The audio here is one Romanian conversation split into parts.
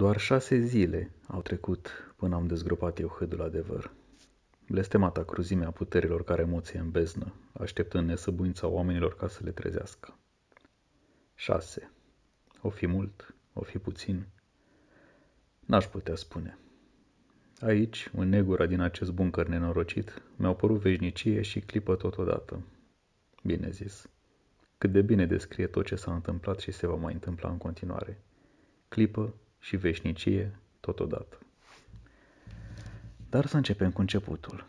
Doar 6 zile au trecut până am dezgropat eu hâdul adevăr. Blestemata cruzimea puterilor care moție în beznă, așteptând nesăbuința oamenilor ca să le trezească. 6. O fi mult, o fi puțin. N-aș putea spune. Aici, în negura din acest buncăr nenorocit, mi-au părut veșnicie și clipă totodată. Bine zis. Cât de bine descrie tot ce s-a întâmplat și se va mai întâmpla în continuare. Clipă și veșnicie totodată. Dar să începem cu începutul.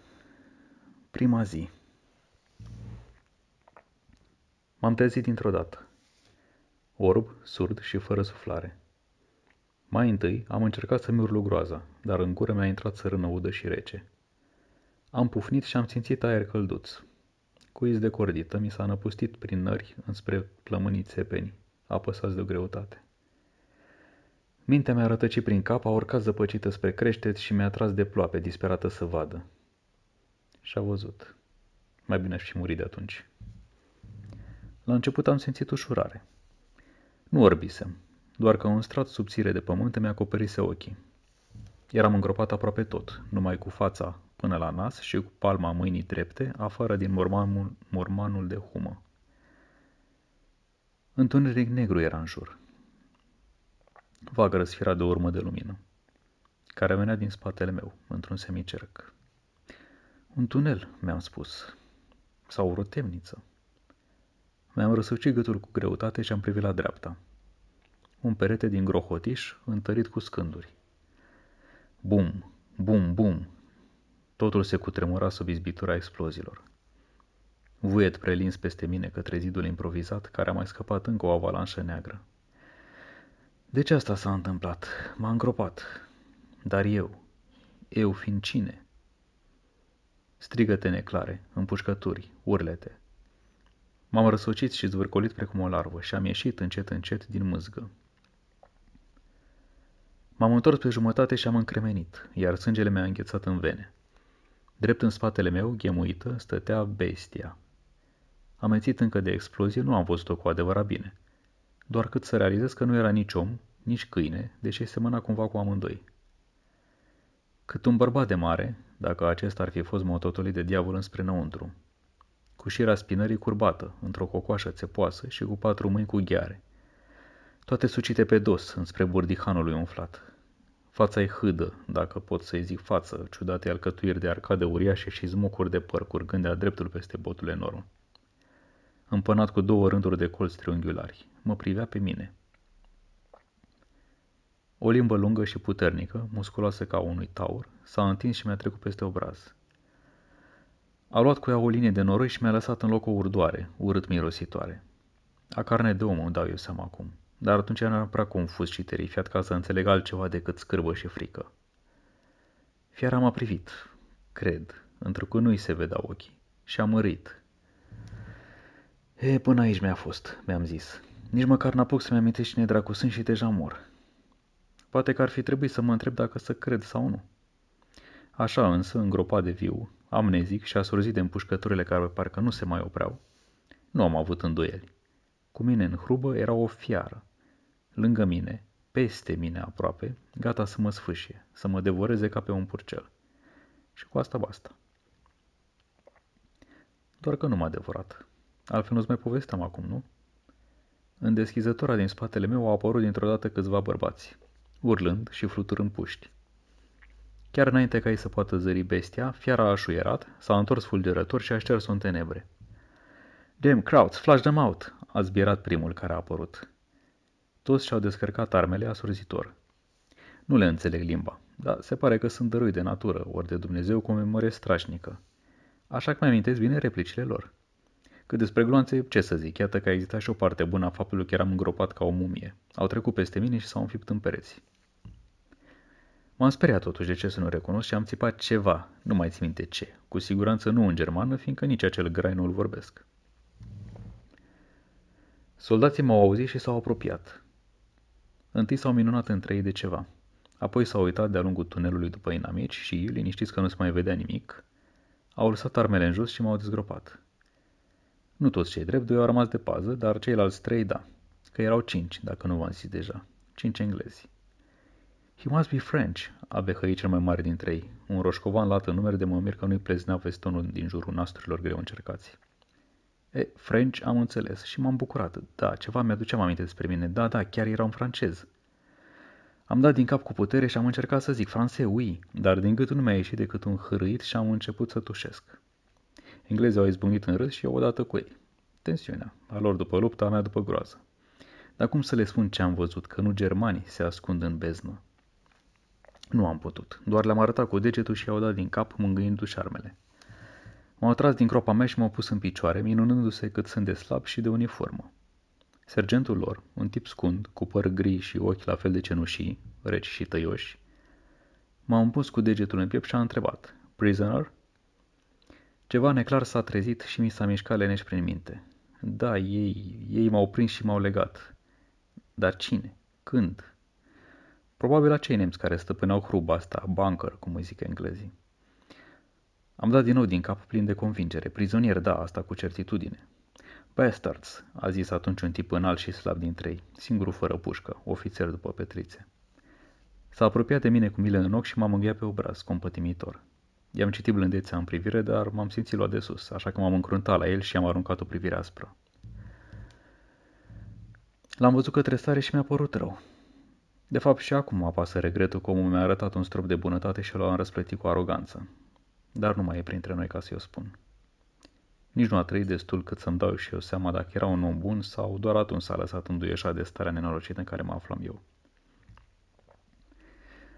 Prima zi. M-am trezit dintr-o dată. Orb, surd și fără suflare. Mai întâi am încercat să-mi urlu groaza, dar în gură mi-a intrat țărână udă și rece. Am pufnit și am simțit aer călduț. Cu iz de cordită mi s-a năpustit prin nări înspre plămânii țepeni, apăsați de o greutate. Mintea mi-a rătăcit prin cap, a urcat zăpăcită spre creștet și mi-a tras de ploape, disperată să vadă. Și-a văzut. Mai bine aș fi murit de atunci. La început am simțit ușurare. Nu orbisem, doar că un strat subțire de pământ mi-a acoperise ochii. Eram îngropat aproape tot, numai cu fața până la nas și cu palma mâinii drepte, afară din mormanul de humă. Întuneric negru era în jur. Vag răsfirat de o urmă de lumină, care venea din spatele meu, într-un semicerc. Un tunel, mi-am spus, sau o temniță. Mi-am răsucit gâtul cu greutate și am privit la dreapta. Un perete din grohotiș, întărit cu scânduri. Bum, bum, bum. Totul se cutremura sub izbitura exploziilor. Vuiet prelins peste mine către zidul improvizat, care a mai scăpat încă o avalanșă neagră. Deci asta s-a întâmplat. M-a îngropat. Dar eu fiind cine? Strigăte neclare, împușcături, urlete. M-am răsucit și zvârcolit precum o larvă și am ieșit încet, încet din mâzgă. M-am întors pe jumătate și am încremenit, iar sângele mi-a înghețat în vene. Drept în spatele meu, ghemuită, stătea bestia. Amețit încă de explozie, nu am văzut-o cu adevărat bine. Doar cât să realizez că nu era nici om, nici câine, deși semăna cumva cu amândoi. Cât un bărbat de mare, dacă acesta ar fi fost mototolit de diavol înspre înăuntru. Cu șira spinării curbată, într-o cocoașă țepoasă și cu 4 mâini cu gheare. Toate sucite pe dos, înspre burdihanului umflat. Fața-i hâdă, dacă pot să-i zic față, ciudate alcătuiri de arcade uriașe și zmucuri de păr curgând de-a dreptul peste botul enorm. Împănat cu 2 rânduri de colți triunghiulari, mă privea pe mine. O limbă lungă și puternică, musculoasă ca unui taur, s-a întins și mi-a trecut peste obraz. A luat cu ea o linie de noroi și mi-a lăsat în loc o urdoare, urât mirositoare. A carne de om îmi dau eu seama acum, dar atunci eram prea confuz și terifiat ca să înțeleg altceva decât scârbă și frică. Fiara m-a privit, cred, întrucât nu-i se vedea ochii, și a mărit. Până aici mi-a fost, mi-am zis. Nici măcar n-apuc să-mi amintesc cine dracu sunt și deja mor. Poate că ar fi trebuit să mă întreb dacă să cred sau nu. Așa însă, îngropat de viu, amnezic și asurzit de împușcăturile care parcă nu se mai opreau, nu am avut îndoieli. Cu mine în hrubă era o fiară. Lângă mine, peste mine aproape, gata să mă sfâșie, să mă devoreze ca pe un purcel. Și cu asta basta. Doar că nu m-a devorat. Altfel nu-ți mai povesteam acum, nu? În deschizătura din spatele meu au apărut dintr-o dată câțiva bărbați, urlând și fluturând puști. Chiar înainte ca ei să poată zări bestia, fiara a așuierat, s-a întors fulgerător și a șters-o în tenebre. Damn crowds, flush them out! A zbierat primul care a apărut. Toți și-au descărcat armele asurzitor. Nu le înțeleg limba, dar se pare că sunt dărui de natură, ori de Dumnezeu cu o memorie strașnică. Așa că mi amintesc bine replicile lor. Cât despre gloanțe, ce să zic, iată că a existat și o parte bună a faptului că eram îngropat ca o mumie. Au trecut peste mine și s-au înfipt în pereți. M-am speriat totuși de ce să nu recunosc și am țipat ceva, nu mai țin minte ce, cu siguranță nu în germană, fiindcă nici acel grai nu-l vorbesc. Soldații m-au auzit și s-au apropiat. Întâi s-au minunat între ei de ceva, apoi s-au uitat de-a lungul tunelului după inamici și, liniștiți că nu se mai vedea nimic, au lăsat armele în jos și m-au dezgropat. Nu toți cei drept, 2 au rămas de pază, dar ceilalți 3 da, că erau 5, dacă nu v-am zis deja, 5 englezi. He must be French, a behăit cel mai mare dintre ei. Un roșcovan lată numere de mă mir că nu-i pleznea vestonul din jurul nasturilor greu încercați. French am înțeles și m-am bucurat. Da, ceva mi-aduceam aminte despre mine. Da, chiar era un francez. Am dat din cap cu putere și am încercat să zic francez, oui, dar din gâtul nu mi-a ieșit decât un hârâit și am început să tușesc. Englezii au izbucnit în râs și eu odată cu ei. Tensiunea, a lor după lupta, a mea după groază. Dar cum să le spun ce am văzut, că nu germanii se ascund în beznă? Nu am putut, doar le-am arătat cu degetul și i-au dat din cap, mângâindu-și armele. M-au tras din groapa mea și m-au pus în picioare, minunându-se cât sunt de slab și de uniformă. Sergentul lor, un tip scund, cu păr gri și ochi la fel de cenușii, reci și tăioși, m-a împus cu degetul în piept și a întrebat, "Prisoner?" Ceva neclar s-a trezit și mi s-a mișcat leneș prin minte. Da, ei m-au prins și m-au legat. Dar cine? Când? Probabil acei nemți care stăpâneau hruba asta, bunker, cum îi zic englezii. Am dat din nou din cap plin de convingere. Prizonier, da, asta cu certitudine. Bastards, a zis atunci un tip înalt și slab dintre ei, singurul fără pușcă, ofițer după Petrițe. S-a apropiat de mine cu milă în ochi și m-a mângâiat pe obraz, compătimitor. I-am citit blândețea în privire, dar m-am simțit luat de sus, așa că m-am încruntat la el și i-am aruncat o privire aspră. L-am văzut către stare și mi-a părut rău. De fapt, și acum mă apasă regretul că omul mi-a arătat un strop de bunătate și l-am răsplătit cu aroganță. Dar nu mai e printre noi ca să-i o spun. Nici nu a trăit destul cât să-mi dau și eu seama dacă era un om bun sau doar atunci s-a lăsat înduieșat de starea nenorocită în care mă aflam eu.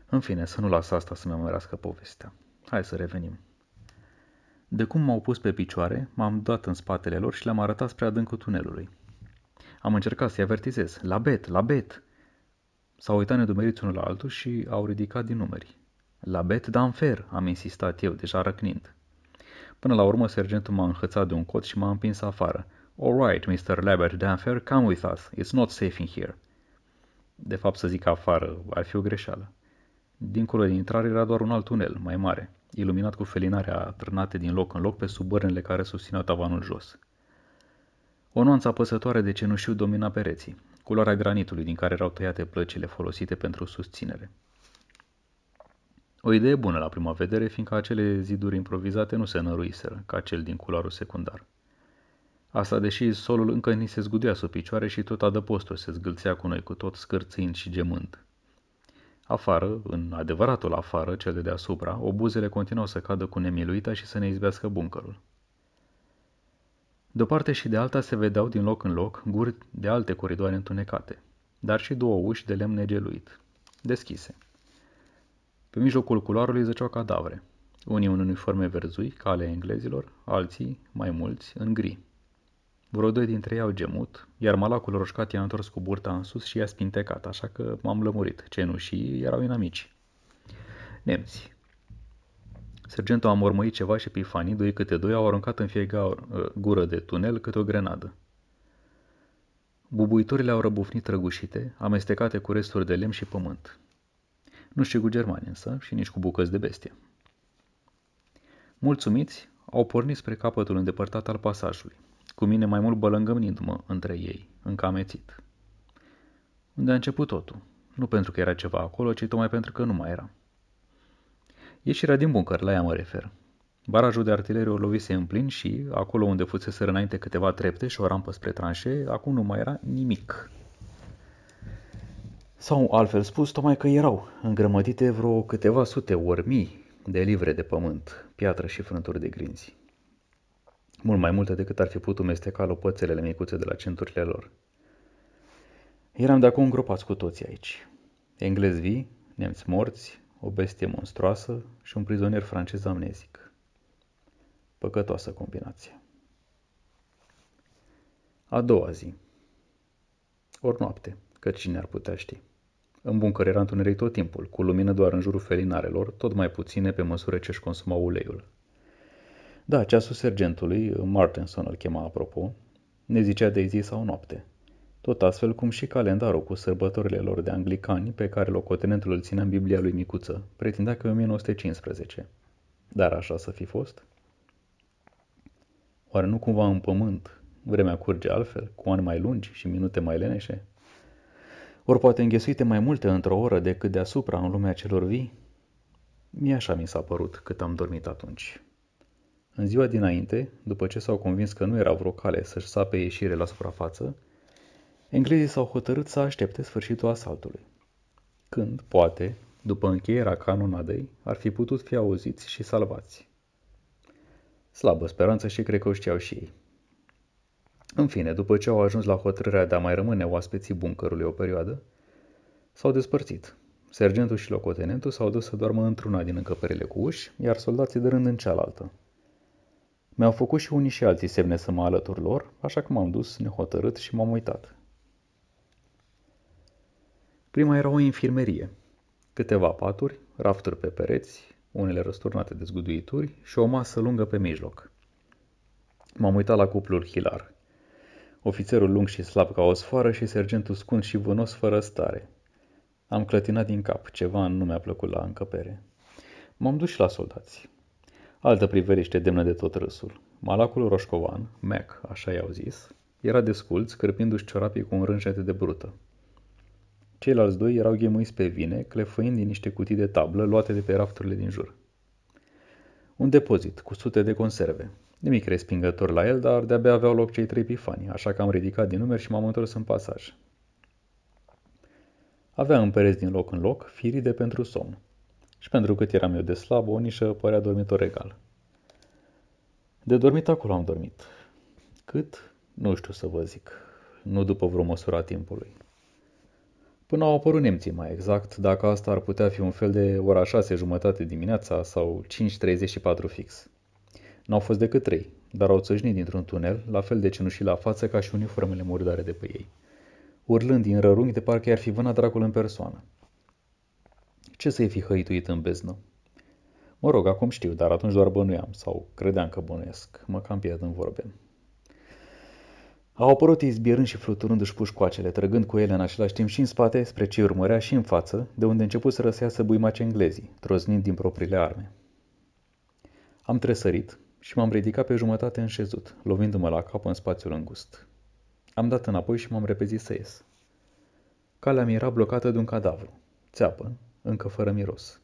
În fine, să nu las asta să-mi amărească povestea. Hai să revenim. De cum m-au pus pe picioare, m-am dat în spatele lor și le-am arătat spre adâncul tunelului. Am încercat să-i avertizez. La bet! S-au uitat nedumeriți unul la altul și au ridicat din numeri. La bet d'enfer, am insistat eu, deja răcnind. Până la urmă, sergentul m-a înhățat de un cot și m-a împins afară. All right, Mr. Labert d'enfer, come with us. It's not safe in here. De fapt, să zic afară, ar fi o greșeală. Dincolo de intrare era doar un alt tunel, mai mare, iluminat cu felinare atârnate din loc în loc pe sub bărnele care susțineau tavanul jos. O nuanță apăsătoare de cenușiu domina pereții, culoarea granitului din care erau tăiate plăcile folosite pentru susținere. O idee bună la prima vedere, fiindcă acele ziduri improvizate nu se năruiseră, ca cel din culoarul secundar. Asta deși solul încă ni se zguduia sub picioare și tot adăpostul se zgâlțea cu noi, cu tot scârțâind și gemând. Afară, în adevăratul afară, cel de deasupra, obuzele continuau să cadă cu nemiluita și să ne izbească buncărul. De o parte și de alta se vedeau din loc în loc guri de alte coridoare întunecate, dar și două uși de lemn negeluit, deschise. Pe mijlocul culoarului zăceau cadavre, unii în uniforme verzui, ca ale englezilor, alții, mai mulți, în gri. Vreo doi dintre ei au gemut, iar malacul roșcat i-a întors cu burta în sus și i-a spintecat, așa că m-am lămurit. Cenușii erau inamici. Nemți. Sergentul a mormăit ceva și Epifanii, doi câte doi, au aruncat în fiecare gură de tunel câte o grenadă. Bubuitorile au răbufnit răgușite, amestecate cu resturi de lemn și pământ. Nu știu cu germani însă și nici cu bucăți de bestie. Mulțumiți, au pornit spre capătul îndepărtat al pasajului, cu mine mai mult bălângămnindu-mă între ei, încă amețit. Unde a început totul? Nu pentru că era ceva acolo, ci tocmai pentru că nu mai era. Ieșirea din buncăr, la ea mă refer. Barajul de artilerie o lovise în plin și, acolo unde fuseseră înainte câteva trepte și o rampă spre tranșee, acum nu mai era nimic. Sau, altfel spus, tocmai că erau îngrămădite vreo câteva sute ori mii de livre de pământ, piatră și frânturi de grinzi. Mult mai multe decât ar fi putut mesteca lopățelele micuțe de la centurile lor. Eram de acum îngropați cu toții aici. Englezi vii, nemți morți, o bestie monstruoasă și un prizonier francez amnezic. Păcătoasă combinație. A doua zi. Ori noapte, că cine ar putea ști. În buncăr era întuneric tot timpul, cu lumină doar în jurul felinarelor, tot mai puține pe măsură ce își consuma uleiul. Da, ceasul sergentului, Martenson îl chema apropo, ne zicea de zi sau noapte. Tot astfel cum și calendarul cu sărbătorile lor de anglicani pe care locotenentul îl ținea în Biblia lui micuță, pretindea că e 1915. Dar așa să fi fost? Oare nu cumva în pământ vremea curge altfel, cu ani mai lungi și minute mai leneșe? Ori poate înghesuite mai multe într-o oră decât deasupra în lumea celor vii? Mie așa mi s-a părut cât am dormit atunci. În ziua dinainte, după ce s-au convins că nu era vreo cale să-și sape ieșire la suprafață, englezii s-au hotărât să aștepte sfârșitul asaltului, când, poate, după încheierea canonadei, ar fi putut fi auziți și salvați. Slabă speranță și cred că o știau și ei. În fine, după ce au ajuns la hotărârea de a mai rămâne oaspeții buncărului o perioadă, s-au despărțit. Sergentul și locotenentul s-au dus să doarmă într-una din încăperile cu uși, iar soldații de rând în cealaltă. Mi-au făcut și unii și alții semne să mă alătur lor, așa că m-am dus nehotărât și m-am uitat. Prima era o infirmerie. Câteva paturi, rafturi pe pereți, unele răsturnate de zguduituri și o masă lungă pe mijloc. M-am uitat la cuplul hilar. Ofițerul lung și slab ca o sfoară și sergentul scund și vânos fără stare. Am clătinat din cap, ceva nu mi-a plăcut la încăpere. M-am dus și la soldați. Altă priveliște demnă de tot râsul. Malacul roșcovan, Mac, așa i-au zis, era desculț, cârpindu-și ciorapii cu un rânjete de brută. Ceilalți doi erau ghemuiți pe vine, clefăind din niște cutii de tablă luate de pe rafturile din jur. Un depozit cu sute de conserve. Nimic respingător la el, dar de-abia aveau loc cei 3 pifani, așa că am ridicat din numeri și m-am întors în pasaj. Avea împereți din loc în loc firii de pentru somn. Și pentru cât eram eu de slab, o nișă părea dormitor egal. De dormit acolo am dormit. Cât? Nu știu să vă zic. Nu după vreo măsură a timpului. Până au apărut nemții mai exact, dacă asta ar putea fi un fel de ora 6:30 dimineața sau 5:34 fix. N-au fost decât 3, dar au țâșnit dintr-un tunel, la fel de cenușii la față ca și uniformele murdare de pe ei, urlând din rărunghi de parcă i-ar fi vânat dracul în persoană. Ce să-i fi hăituit în beznă? Mă rog, acum știu, dar atunci doar bănuiam, sau credeam că bănuiesc, mă cam pierd în vorbe. Au apărut izbierând și fluturându-și pușcoacele, trăgând cu ele în același timp și în spate, spre ce urmărea, și în față, de unde început să răseasă buimaci englezii, trosnind din propriile arme. Am tresărit și m-am ridicat pe jumătate înșezut, lovindu-mă la cap în spațiul îngust. Am dat înapoi și m-am repezit să ies. Calea mi era blocată de un cadavru, țeapă, încă fără miros.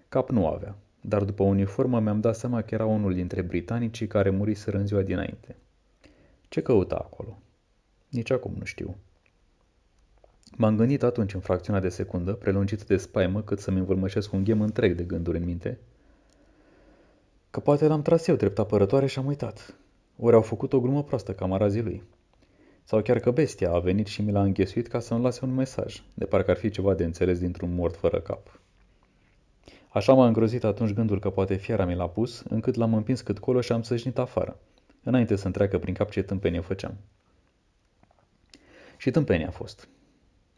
Cap nu avea, dar după uniformă mi-am dat seama că era unul dintre britanicii care muriseră în ziua dinainte. Ce căuta acolo? Nici acum nu știu. M-am gândit atunci în fracțiunea de secundă, prelungită de spaimă, cât să-mi învârmășesc un ghem întreg de gânduri în minte, că poate l-am tras eu drept apărătoare și am uitat. Ori au făcut o glumă proastă camarazii lui. Sau chiar că bestia a venit și mi l-a înghesuit ca să-mi lase un mesaj, de parcă ar fi ceva de înțeles dintr-un mort fără cap. Așa m-a îngrozit atunci gândul că poate fiara mi l-a pus, încât l-am împins cât colo și am sășnit afară, înainte să-mi treacă prin cap ce tâmpenie făceam. Și tâmpenie a fost,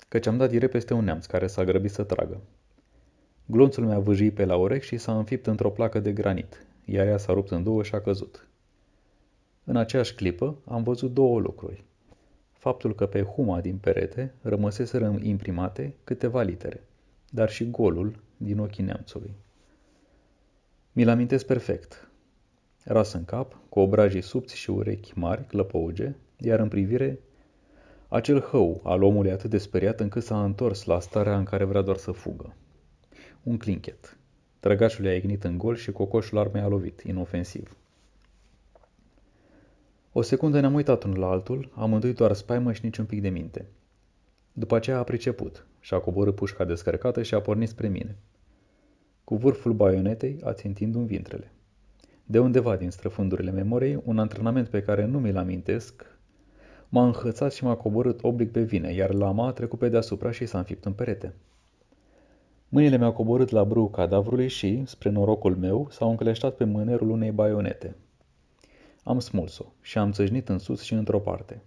căci am dat direct peste un neamț care s-a grăbit să tragă. Glonțul mi-a vâjit pe la urechi și s-a înfipt într-o placă de granit, iar ea s-a rupt în două și a căzut. În aceeași clipă am văzut două lucruri. Faptul că pe huma din perete rămăseseră imprimate câteva litere, dar și golul din ochii neamțului. Mi-l amintesc perfect. Ras în cap, cu obrajii subți și urechi mari, clăpăuge, iar în privire acel hău al omului atât de speriat încât s-a întors la starea în care vrea doar să fugă. Un clinchet. Trăgașul i-a ignit în gol și cocoșul armei a lovit, inofensiv. O secundă ne-am uitat unul la altul, amândoi doar spaimă și niciun pic de minte. După aceea a priceput și a coborât pușca descărcată și a pornit spre mine. Cu vârful baionetei ațintindu-mi vintrele. De undeva din străfundurile memoriei, un antrenament pe care nu mi-l amintesc, m-a înhățat și m-a coborât oblic pe vine, iar lama a trecut pe deasupra și s-a înfipt în perete. Mâinile mi-au coborât la brâu cadavrului și, spre norocul meu, s-au încleștat pe mânerul unei baionete. Am smuls-o și am țâșnit în sus și într-o parte.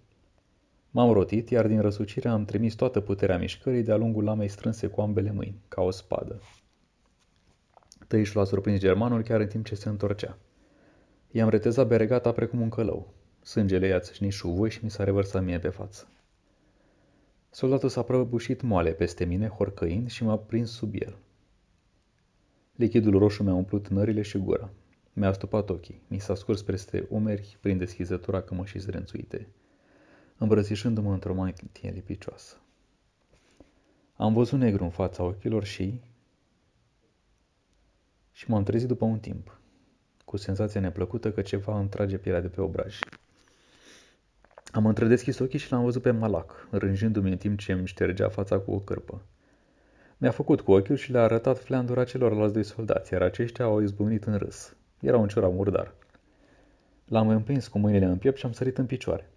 M-am rotit, iar din răsucire am trimis toată puterea mișcării de-a lungul lamei strânse cu ambele mâini, ca o spadă. Tăișul a surprins germanul chiar în timp ce se întorcea. I-am retezat beregata precum un călău. Sângele i-a țâșnit șuvoi și mi s-a revărsat mie pe față. Soldatul s-a prăbușit moale peste mine, horcăind, și m-a prins sub el. Lichidul roșu mi-a umplut nările și gura. Mi-a astupat ochii, mi s-a scurs peste umeri prin deschizătura cămășii zrențuite, îmbrățișându-mă într-o mantie lipicioasă. Am văzut negru în fața ochilor și m-am trezit după un timp, cu senzația neplăcută că ceva îmi trage pielea de pe obraj. Am întredeschis ochii și l-am văzut pe Malac, rânjându-mi în timp ce îmi ștergea fața cu o cârpă. Mi-a făcut cu ochiul și le-a arătat fleandura celorlalți doi soldați, iar aceștia au izbucnit în râs. Era un ciorap murdar. L-am împins cu mâinile în piept și am sărit în picioare.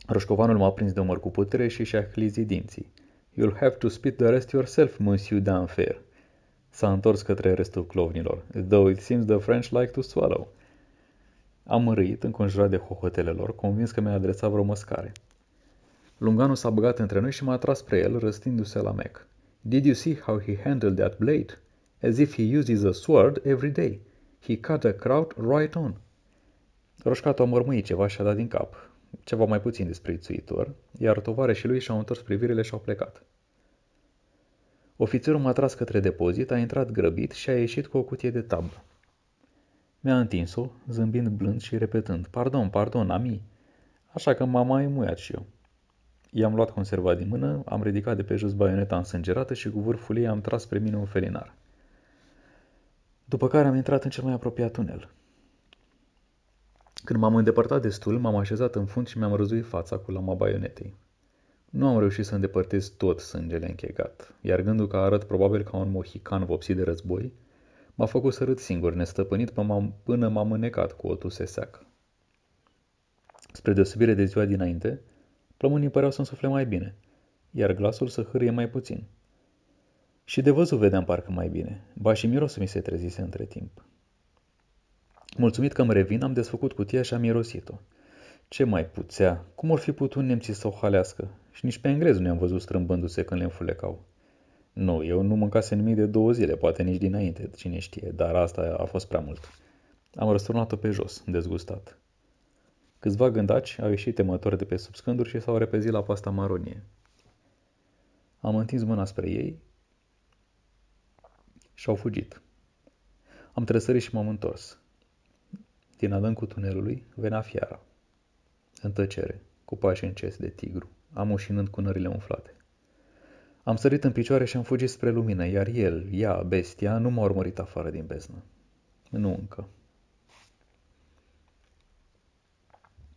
Roșcovanul m-a prins de umăr cu putere și și-a clizit dinții. You'll have to spit the rest yourself, Monsieur d'Enfer. S-a întors către restul clovnilor. Though it seems the French like to swallow. Am râit, înconjurat de hohotele lor, convins că mi-a adresat vreo măscare. Lunganul s-a băgat între noi și m-a tras spre el, răstindu-se la mec. Did you see how he handled that blade? As if he uses a sword every day. He cut a crowd right on. Roșcatul a mărmâit ceva și a dat din cap. Ceva mai puțin disprețuitor, iar tovarășii lui și-au întors privirile și au plecat. Ofițerul m-a tras către depozit, a intrat grăbit și a ieșit cu o cutie de tablă. Mi-a întins-o, zâmbind blând și repetând, pardon, pardon, ami, așa că m-am mai muiat și eu. I-am luat conserva din mână, am ridicat de pe jos baioneta însângerată și cu vârful ei am tras spre mine un felinar. După care am intrat în cel mai apropiat tunel. Când m-am îndepărtat destul, m-am așezat în fund și mi-am răzuit fața cu lama baionetei. Nu am reușit să îndepărtez tot sângele închegat, iar gândul că arăt probabil ca un mohican vopsit de război, m-a făcut să râd singur, nestăpânit până m-am înnecat cu o tuse seacă. Spre deosebire de ziua dinainte, plămânii păreau să îmi sufle mai bine, iar glasul să hârie mai puțin. Și de văzut vedeam parcă mai bine, ba și mirosul mi se trezise între timp. Mulțumit că îmi revin, am desfăcut cutia și am mirosit-o. Ce mai puțea? Cum or fi putut nemții să o halească? Și nici pe englez nu i-am văzut strâmbându-se când le înfulecau. Nu, eu nu mâncase nimic de 2 zile, poate nici dinainte, cine știe, dar asta a fost prea mult. Am răsturnat-o pe jos, dezgustat. Câțiva gândaci au ieșit temători de pe sub scânduri și s-au repezit la pasta maronie. Am întins mâna spre ei și au fugit. Am tresărit și m-am întors. Din adâncul tunelului venea fiara. În tăcere, cu pași încesi de tigru, amușinând cu nările umflate. Am sărit în picioare și am fugit spre lumină, iar ea, bestia, nu m-a urmărit afară din beznă. Nu încă.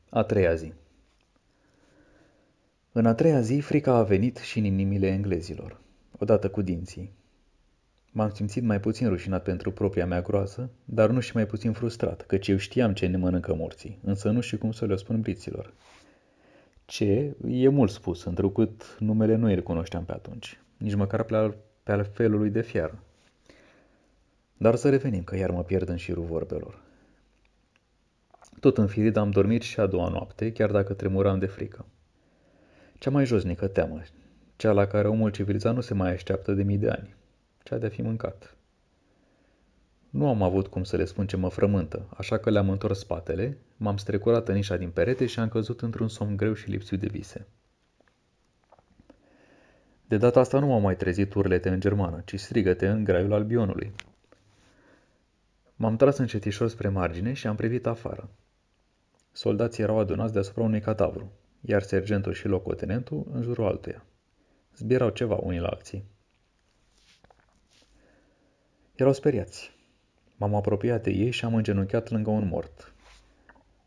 A 3-a zi. În a 3-a zi, frica a venit și în inimile englezilor, odată cu dinții. M-am simțit mai puțin rușinat pentru propria mea groază, dar nu și mai puțin frustrat, căci eu știam ce ne mănâncă morții, însă nu știu cum să le spun briților. Ce e mult spus, întrucât numele nu îl cunoșteam pe atunci, nici măcar pe al felului de fiară. Dar să revenim, că iar mă pierd în șirul vorbelor. Tot înfirit am dormit și a doua noapte, chiar dacă tremuram de frică. Cea mai josnică teamă, cea la care omul civilizat nu se mai așteaptă de mii de ani, cea de a fi mâncat. Nu am avut cum să le spun ce mă frământă, așa că le-am întors spatele, m-am strecurat în nișa din perete și am căzut într-un somn greu și lipsit de vise. De data asta nu m-au mai trezit urlete în germană, ci strigăte în graiul albionului. M-am tras încetișor spre margine și am privit afară. Soldații erau adunați deasupra unui cadavru, iar sergentul și locotenentul în jurul altuia. Zbierau ceva unii la alții. Erau speriați. M-am apropiat de ei și am îngenunchiat lângă un mort.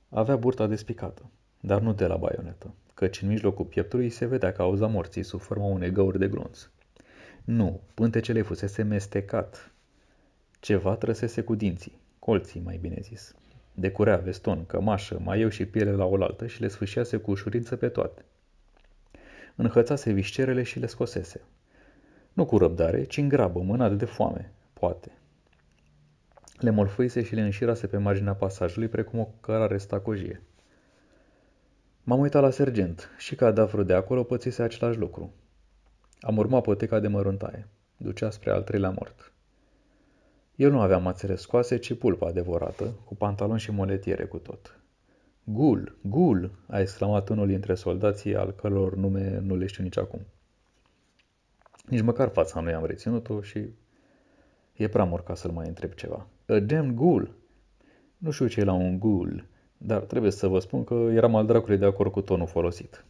Avea burta despicată, dar nu de la baionetă, căci în mijlocul pieptului se vedea cauza morții sub forma unei găuri de glonț. Nu, pântecele fusese mestecat. Ceva trăsese cu dinții, colții mai bine zis. Decurea, veston, cămașă, maieu și piele la oaltă și le sfâșiase cu ușurință pe toate. Înhățase viscerele și le scosese. Nu cu răbdare, ci în grabă, mânat de foame, poate. Le morfâise și le înșirase pe marginea pasajului precum o cărare stacojie. M-am uitat la sergent și cadavrul de acolo pățise același lucru. Am urmat poteca de măruntaie. Ducea spre al 3-lea mort. El nu avea mațele scoase, ci pulpa devorată, cu pantaloni și moletiere cu tot. Gul, gul, a exclamat unul dintre soldații al căror nume nu le știu nici acum. Nici măcar fața nu i-am reținut-o și e prea mor ca să-l mai întreb ceva. A damn ghoul! Nu știu ce e la un ghoul, dar trebuie să vă spun că eram al dracului de acord cu tonul folosit.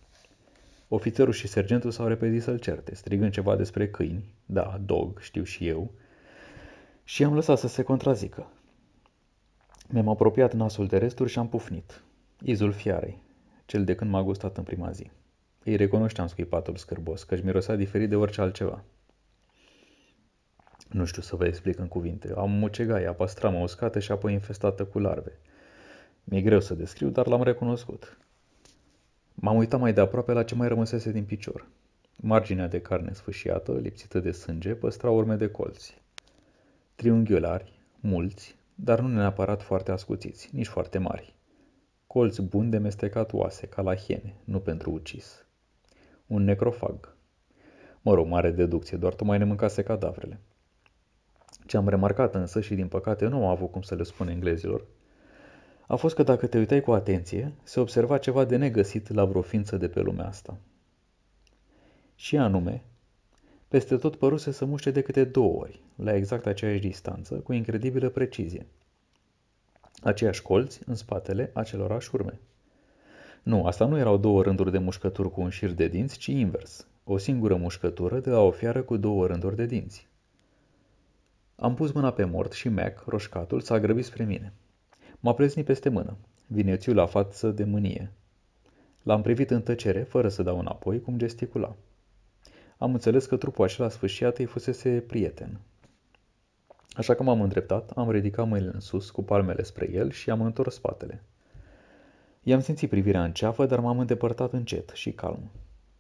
Ofițerul și sergentul s-au repezit să-l certe, strigând ceva despre câini, da, dog, știu și eu, și am lăsat să se contrazică. Mi-am apropiat nasul de resturi și am pufnit. Izul fiarei, cel de când m-a gustat în prima zi. Îi recunoșteam scuipatul scârbos, căci mirosea diferit de orice altceva. Nu știu să vă explic în cuvinte. Am mucegai, apa stramă uscată și apoi infestată cu larve. Mi-e greu să descriu, dar l-am recunoscut. M-am uitat mai de aproape la ce mai rămăsese din picior. Marginea de carne sfâșiată, lipsită de sânge, păstra urme de colți. Triunghiulari, mulți, dar nu neapărat foarte ascuțiți, nici foarte mari. Colți buni de mestecat oase, ca la hiene, nu pentru ucis. Un necrofag. Mă rog, mare deducție, doar tocmai ne mâncase cadavrele. Ce am remarcat însă și din păcate nu am avut cum să le spun englezilor, a fost că dacă te uitai cu atenție, se observa ceva de negăsit la vreo ființă de pe lumea asta. Și anume, peste tot păruse să muște de câte 2 ori, la exact aceeași distanță, cu incredibilă precizie. Aceiași colți în spatele acelorași urme. Nu, asta nu erau 2 rânduri de mușcături cu un șir de dinți, ci invers, o singură mușcătură de la o fiară cu 2 rânduri de dinți. Am pus mâna pe mort și Mac, roșcatul, s-a grăbit spre mine. M-a pleznit peste mână, vinețiul la față de mânie. L-am privit în tăcere, fără să dau înapoi, cum gesticula. Am înțeles că trupul acela sfâșiat îi fusese prieten. Așa că m-am îndreptat, am ridicat mâinile în sus, cu palmele spre el și am întors spatele. I-am simțit privirea în ceafă, dar m-am îndepărtat încet și calm.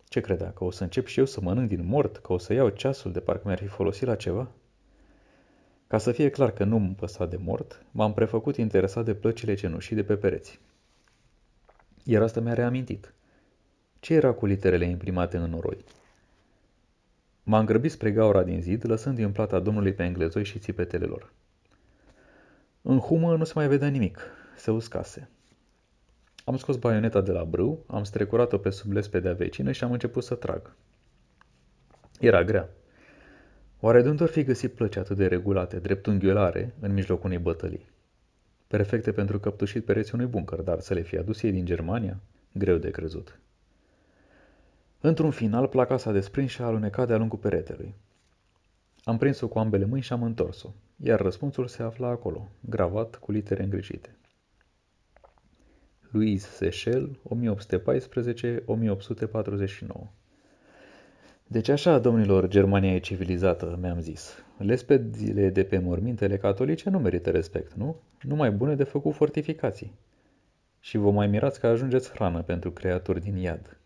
Ce credea, că o să încep și eu să mănânc din mort, că o să iau ceasul de parcă mi-ar fi folosit la ceva? Ca să fie clar că nu-mi păsa de mort, m-am prefăcut interesat de plăcile cenușii de pe pereți. Iar asta mi-a reamintit. Ce era cu literele imprimate în noroi? M-am grăbit spre gaura din zid, lăsându-i în plata domnului pe englezoi și țipetele lor. În humă nu se mai vedea nimic, se uscase. Am scos baioneta de la brâu, am strecurat-o pe sub lespedea vecină și am început să trag. Era grea. Oare de unde ori fi găsit plăci atât de regulate, dreptunghiulare, în mijlocul unei bătălii? Perfecte pentru căptușit pereții unui buncăr, dar să le fie adus ei din Germania? Greu de crezut. Într-un final, placa s-a desprins și a alunecat de-a lungul peretelui. Am prins-o cu ambele mâini și am întors-o, iar răspunsul se afla acolo, gravat cu litere îngrijite. Louise Sechel, 1814-1849. Deci așa, domnilor, Germania e civilizată, mi-am zis. Lespedile de pe mormintele catolice nu merită respect, nu? Numai bune de făcut fortificații. Și vă mai mirați că ajungeți hrană pentru creaturi din iad.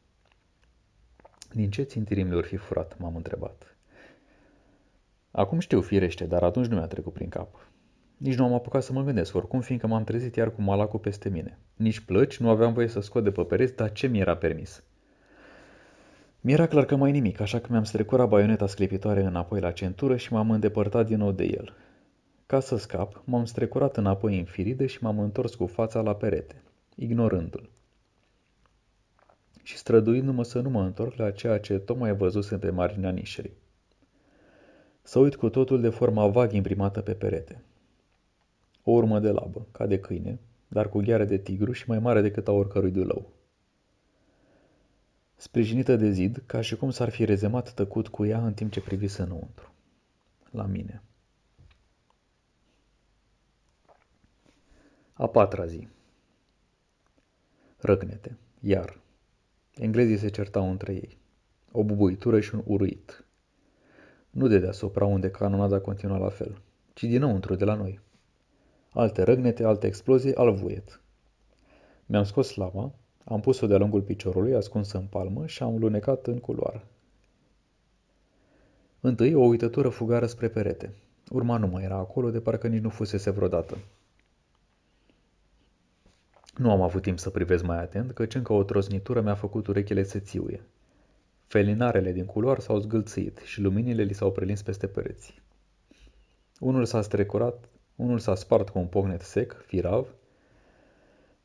Din ce țintirim le-or fi furat, m-am întrebat. Acum știu, firește, dar atunci nu mi-a trecut prin cap. Nici nu am apucat să mă gândesc, oricum, fiindcă m-am trezit iar cu malacul peste mine. Nici plăci, nu aveam voie să scot de pe pereți, dar ce mi era permis? Mi-era clar că mai nimic, așa că mi-am strecurat baioneta sclipitoare înapoi la centură și m-am îndepărtat din nou de el. Ca să scap, m-am strecurat înapoi în firidă și m-am întors cu fața la perete, ignorându-l. Și străduindu-mă să nu mă întorc la ceea ce tocmai văzusem pe marginea nișerii. Să uit cu totul de forma vag imprimată pe perete. O urmă de labă, ca de câine, dar cu gheare de tigru și mai mare decât a oricărui dulău. Sprijinită de zid, ca și cum s-ar fi rezemat tăcut cu ea în timp ce privise înăuntru. La mine. A 4-a zi. Răcnete. Iar. Englezii se certau între ei. O bubuitură și un uruit. Nu de deasupra, unde canonada continua la fel, ci dinăuntru, de la noi. Alte răgnete, alte explozii, alt vuiet. Mi-am scos lama, am pus-o de-a lungul piciorului, ascunsă în palmă, și am lunecat în culoar. Întâi, o uitătură fugară spre perete. Urma nu mai era acolo, de parcă nici nu fusese vreodată. Nu am avut timp să privesc mai atent, căci încă o trosnitură mi-a făcut urechile să țiuie. Felinarele din culoar s-au zgâlțit și luminile li s-au prelins peste pereți. Unul s-a strecurat, unul s-a spart cu un pocnet sec, firav,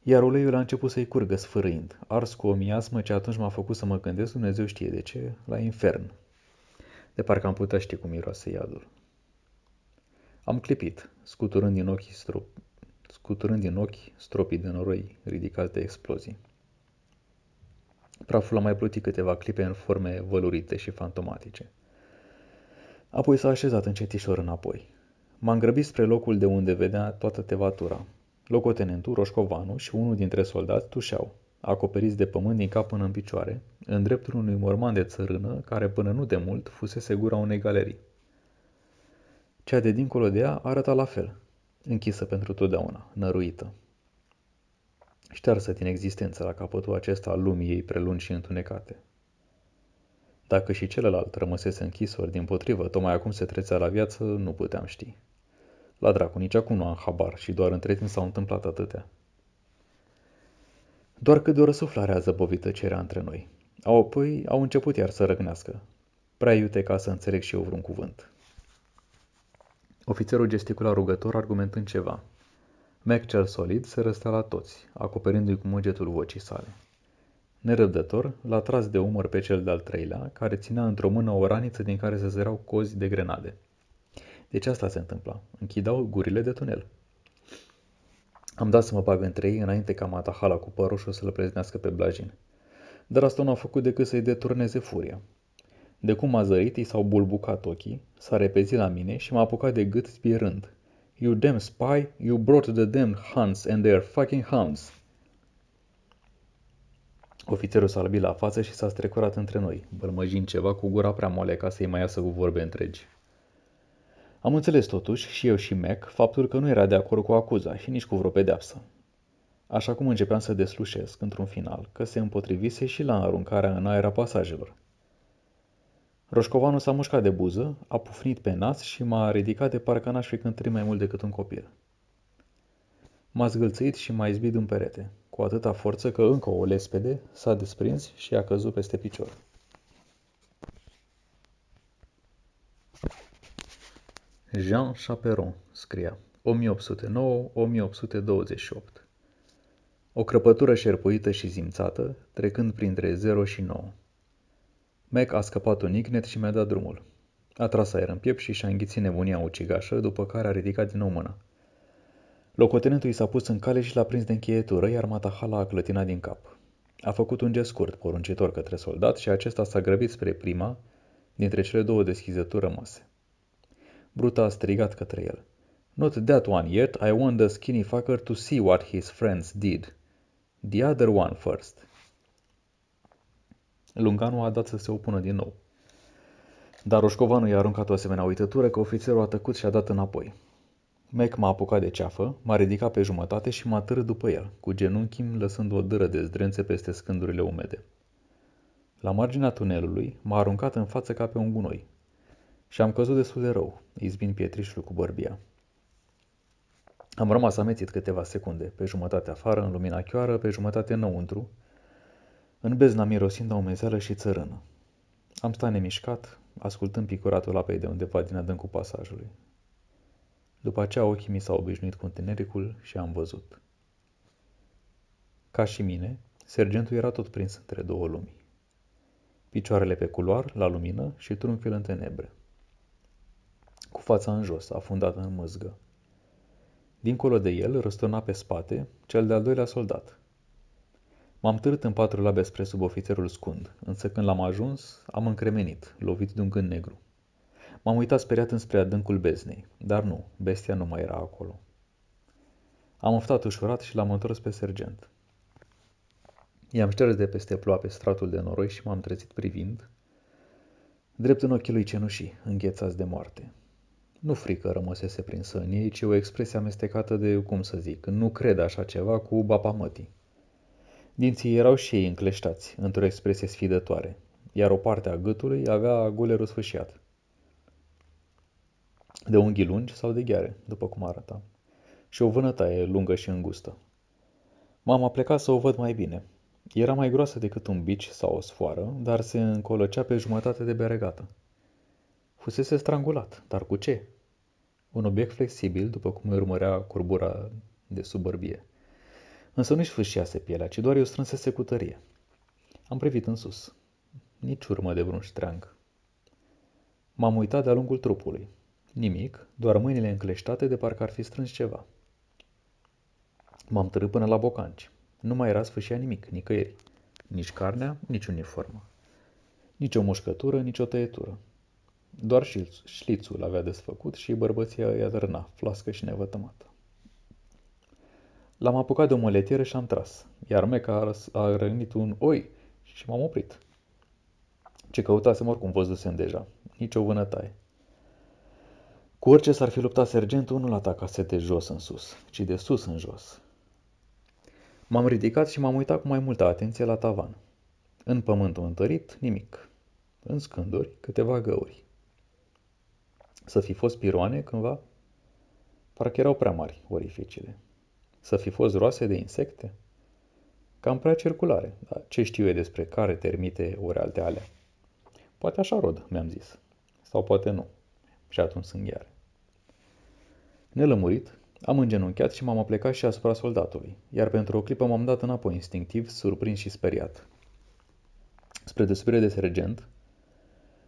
iar uleiul a început să-i curgă sfârâind, ars cu o miasmă ce atunci m-a făcut să mă gândesc, Dumnezeu știe de ce, la infern. De parcă am putea ști cum miroase iadul. Am clipit, scuturând din ochi stropii de noroi ridicați de explozii. Praful a mai plutit câteva clipe în forme vălurite și fantomatice. Apoi s-a așezat încetișor înapoi. M-am grăbit spre locul de unde vedea toată tevatura. Locotenentul, Roșcovanu și unul dintre soldați tușeau, acoperiți de pământ din cap până în picioare, în dreptul unui morman de țărână care până nu de mult fusese gura unei galerii. Cea de dincolo de ea arăta la fel, închisă pentru totdeauna, năruită. Ștearsă din existență la capătul acesta al lumii ei prelungi și întunecate. Dacă și celălalt rămăsese închis, ori dimpotrivă, tocmai acum se trecea la viață, nu puteam ști. La dracu, nici acum nu am habar și doar între timp s-au întâmplat atâtea. Doar cât de o răsuflare a zăbovit tăcerea între noi. Apoi au început iar să răgnească. Prea iute ca să înțeleg și eu vreun cuvânt. Ofițerul gesticula rugător, argumentând ceva. Mac cel solid se răstea la toți, acoperindu-i cu mugetul vocii sale. Nerăbdător, l-a tras de umăr pe cel de-al treilea, care ținea într-o mână o raniță din care se zăreau cozi de grenade. Deci asta se întâmpla. Închidau gurile de tunel. Am dat să mă bag între ei înainte ca Matahala cu părușul să-l pleznească pe blajin. Dar asta nu a făcut decât să-i deturneze furia. De cum m-a zărit, i s-au bulbucat ochii, s-a repezit la mine și m-a apucat de gât spierând. You damn spy, you brought the damned Huns and their fucking hounds. Ofițerul s-a albit la față și s-a strecurat între noi, bălmăjind ceva cu gura prea moale ca să-i mai iasă cu vorbe întregi. Am înțeles totuși, și eu și Mac, faptul că nu era de acord cu acuza și nici cu vreo pedeapsă. Așa cum începeam să deslușesc, într-un final, că se împotrivise și la aruncarea în aer a pasajelor. Roșcovanu s-a mușcat de buză, a pufnit pe nas și m-a ridicat de parcă n-aș fi cântărit mai mult decât un copil. M-a zgâlțăit și m-a izbit un perete, cu atâta forță că încă o lespede s-a desprins și a căzut peste picior. Jean Chaperon, scria, 1809-1828. O crăpătură șerpuită și zimțată, trecând printre 0 și 9. Mac a scăpat un nicnet și mi-a dat drumul. A tras aer în piept și și-a înghițit nebunia ucigașă, după care a ridicat din nou mâna. Locotenentul i s-a pus în cale și l-a prins de încheietură, iar Matahala a clătinat din cap. A făcut un gest scurt, poruncitor către soldat și acesta s-a grăbit spre prima dintre cele două deschizături rămase. Bruta a strigat către el. Not that one yet, I want the skinny fucker to see what his friends did. The other one first. Lunganul a dat să se opună din nou. Dar Roșcovanu i-a aruncat o asemenea uitătură că ofițerul a tăcut și a dat înapoi. Mac m-a apucat de ceafă, m-a ridicat pe jumătate și m-a târât după el, cu genunchii lăsând o dâră de zdrențe peste scândurile umede. La marginea tunelului m-a aruncat în față ca pe un gunoi. Și am căzut destul de rău, izbind pietrișul cu bărbia. Am rămas amețit câteva secunde, pe jumătate afară, în lumina chioară, pe jumătate înăuntru, în bezna mirosind a umezeală și țărână. Am stat nemișcat, ascultând picuratul apei de undeva din adâncul pasajului. După aceea ochii mi s-au obișnuit cu întunericul și am văzut. Ca și mine, sergentul era tot prins între două lumi. Picioarele pe culoar, la lumină și trunchiul în tenebre. Cu fața în jos, afundată în mâzgă. Dincolo de el răsturna pe spate cel de-al doilea soldat. M-am târât în patru labe spre subofițerul scund, însă când l-am ajuns, am încremenit, lovit de un gând negru. M-am uitat speriat înspre adâncul beznei, dar nu, bestia nu mai era acolo. Am oftat ușurat și l-am întors pe sergent. I-am șters de peste ploape stratul de noroi și m-am trezit privind, drept în ochii lui cenușii, înghețați de moarte. Nu frică rămăsese prinsă în ei, ci o expresie amestecată de, cum să zic, nu cred așa ceva cu bapamătii. Dinții erau și ei încleștați, într-o expresie sfidătoare, iar o parte a gâtului avea gulerul sfâșiat. De unghii lungi sau de gheare, după cum arăta, și o vânătaie lungă și îngustă. M-am aplecat să o văd mai bine. Era mai groasă decât un bici sau o sfoară, dar se încolăcea pe jumătate de beregată. Fusese strangulat, dar cu ce? Un obiect flexibil, după cum îi urmărea curbura de sub bărbie. Însă nu-și sfâșiase pielea, ci doar o strânsese cu tărie. Am privit în sus. Nici urmă de vreun ștreang. M-am uitat de-a lungul trupului. Nimic, doar mâinile încleștate de parcă ar fi strâns ceva. M-am târât până la bocanci. Nu mai era sfâșia nimic, nicăieri. Nici carnea, nici uniformă. Nici o mușcătură, nici o tăietură. Doar șlițul avea desfăcut și bărbăția îi atârna, flască și nevătămată. L-am apucat de o măletieră și am tras, iar Meca a răgnit un oi și m-am oprit. Ce căutasem oricum văzusem deja, nici o vânătaie. Cu orice s-ar fi luptat sergentul, nu l-atacase de jos în sus, ci de sus în jos. M-am ridicat și m-am uitat cu mai multă atenție la tavan. În pământul întărit, nimic. În scânduri, câteva găuri. Să fi fost piroane cândva? Parcă erau prea mari orificiile. Să fi fost roase de insecte? Cam prea circulare, dar ce știu eu despre care, termite, ori alte alea? Poate așa rod, mi-am zis. Sau poate nu. Și atunci sânghiare. Nelămurit, am îngenunchiat și m-am aplecat și asupra soldatului, iar pentru o clipă m-am dat înapoi instinctiv, surprins și speriat. Spre deosebire de sergent,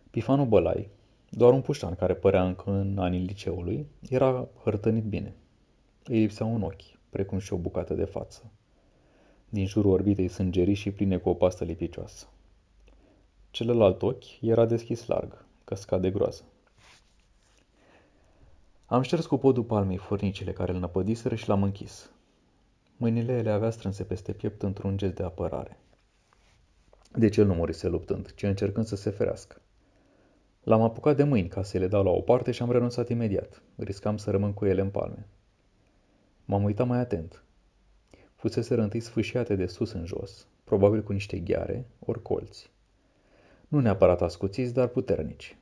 Pifanu Bălai, doar un puștan care părea încă în anii liceului, era hărtănit bine. Îi lipsea un ochi, precum și o bucată de față. Din jurul orbitei sângerii și pline cu o pastă lipicioasă. Celălalt ochi era deschis larg, căscat de groază. Am șters cu podul palmei furnicile care îl năpădiseră și l-am închis. Mâinile le avea strânse peste piept într-un gest de apărare. Deci el nu murise luptând, ci încercând să se ferească. L-am apucat de mâini ca să le dau la o parte și am renunțat imediat. Riscam să rămân cu ele în palme. M-am uitat mai atent. Fuseseră întâi sfâșiate de sus în jos, probabil cu niște gheare, ori colți. Nu neapărat ascuțiți, dar puternici.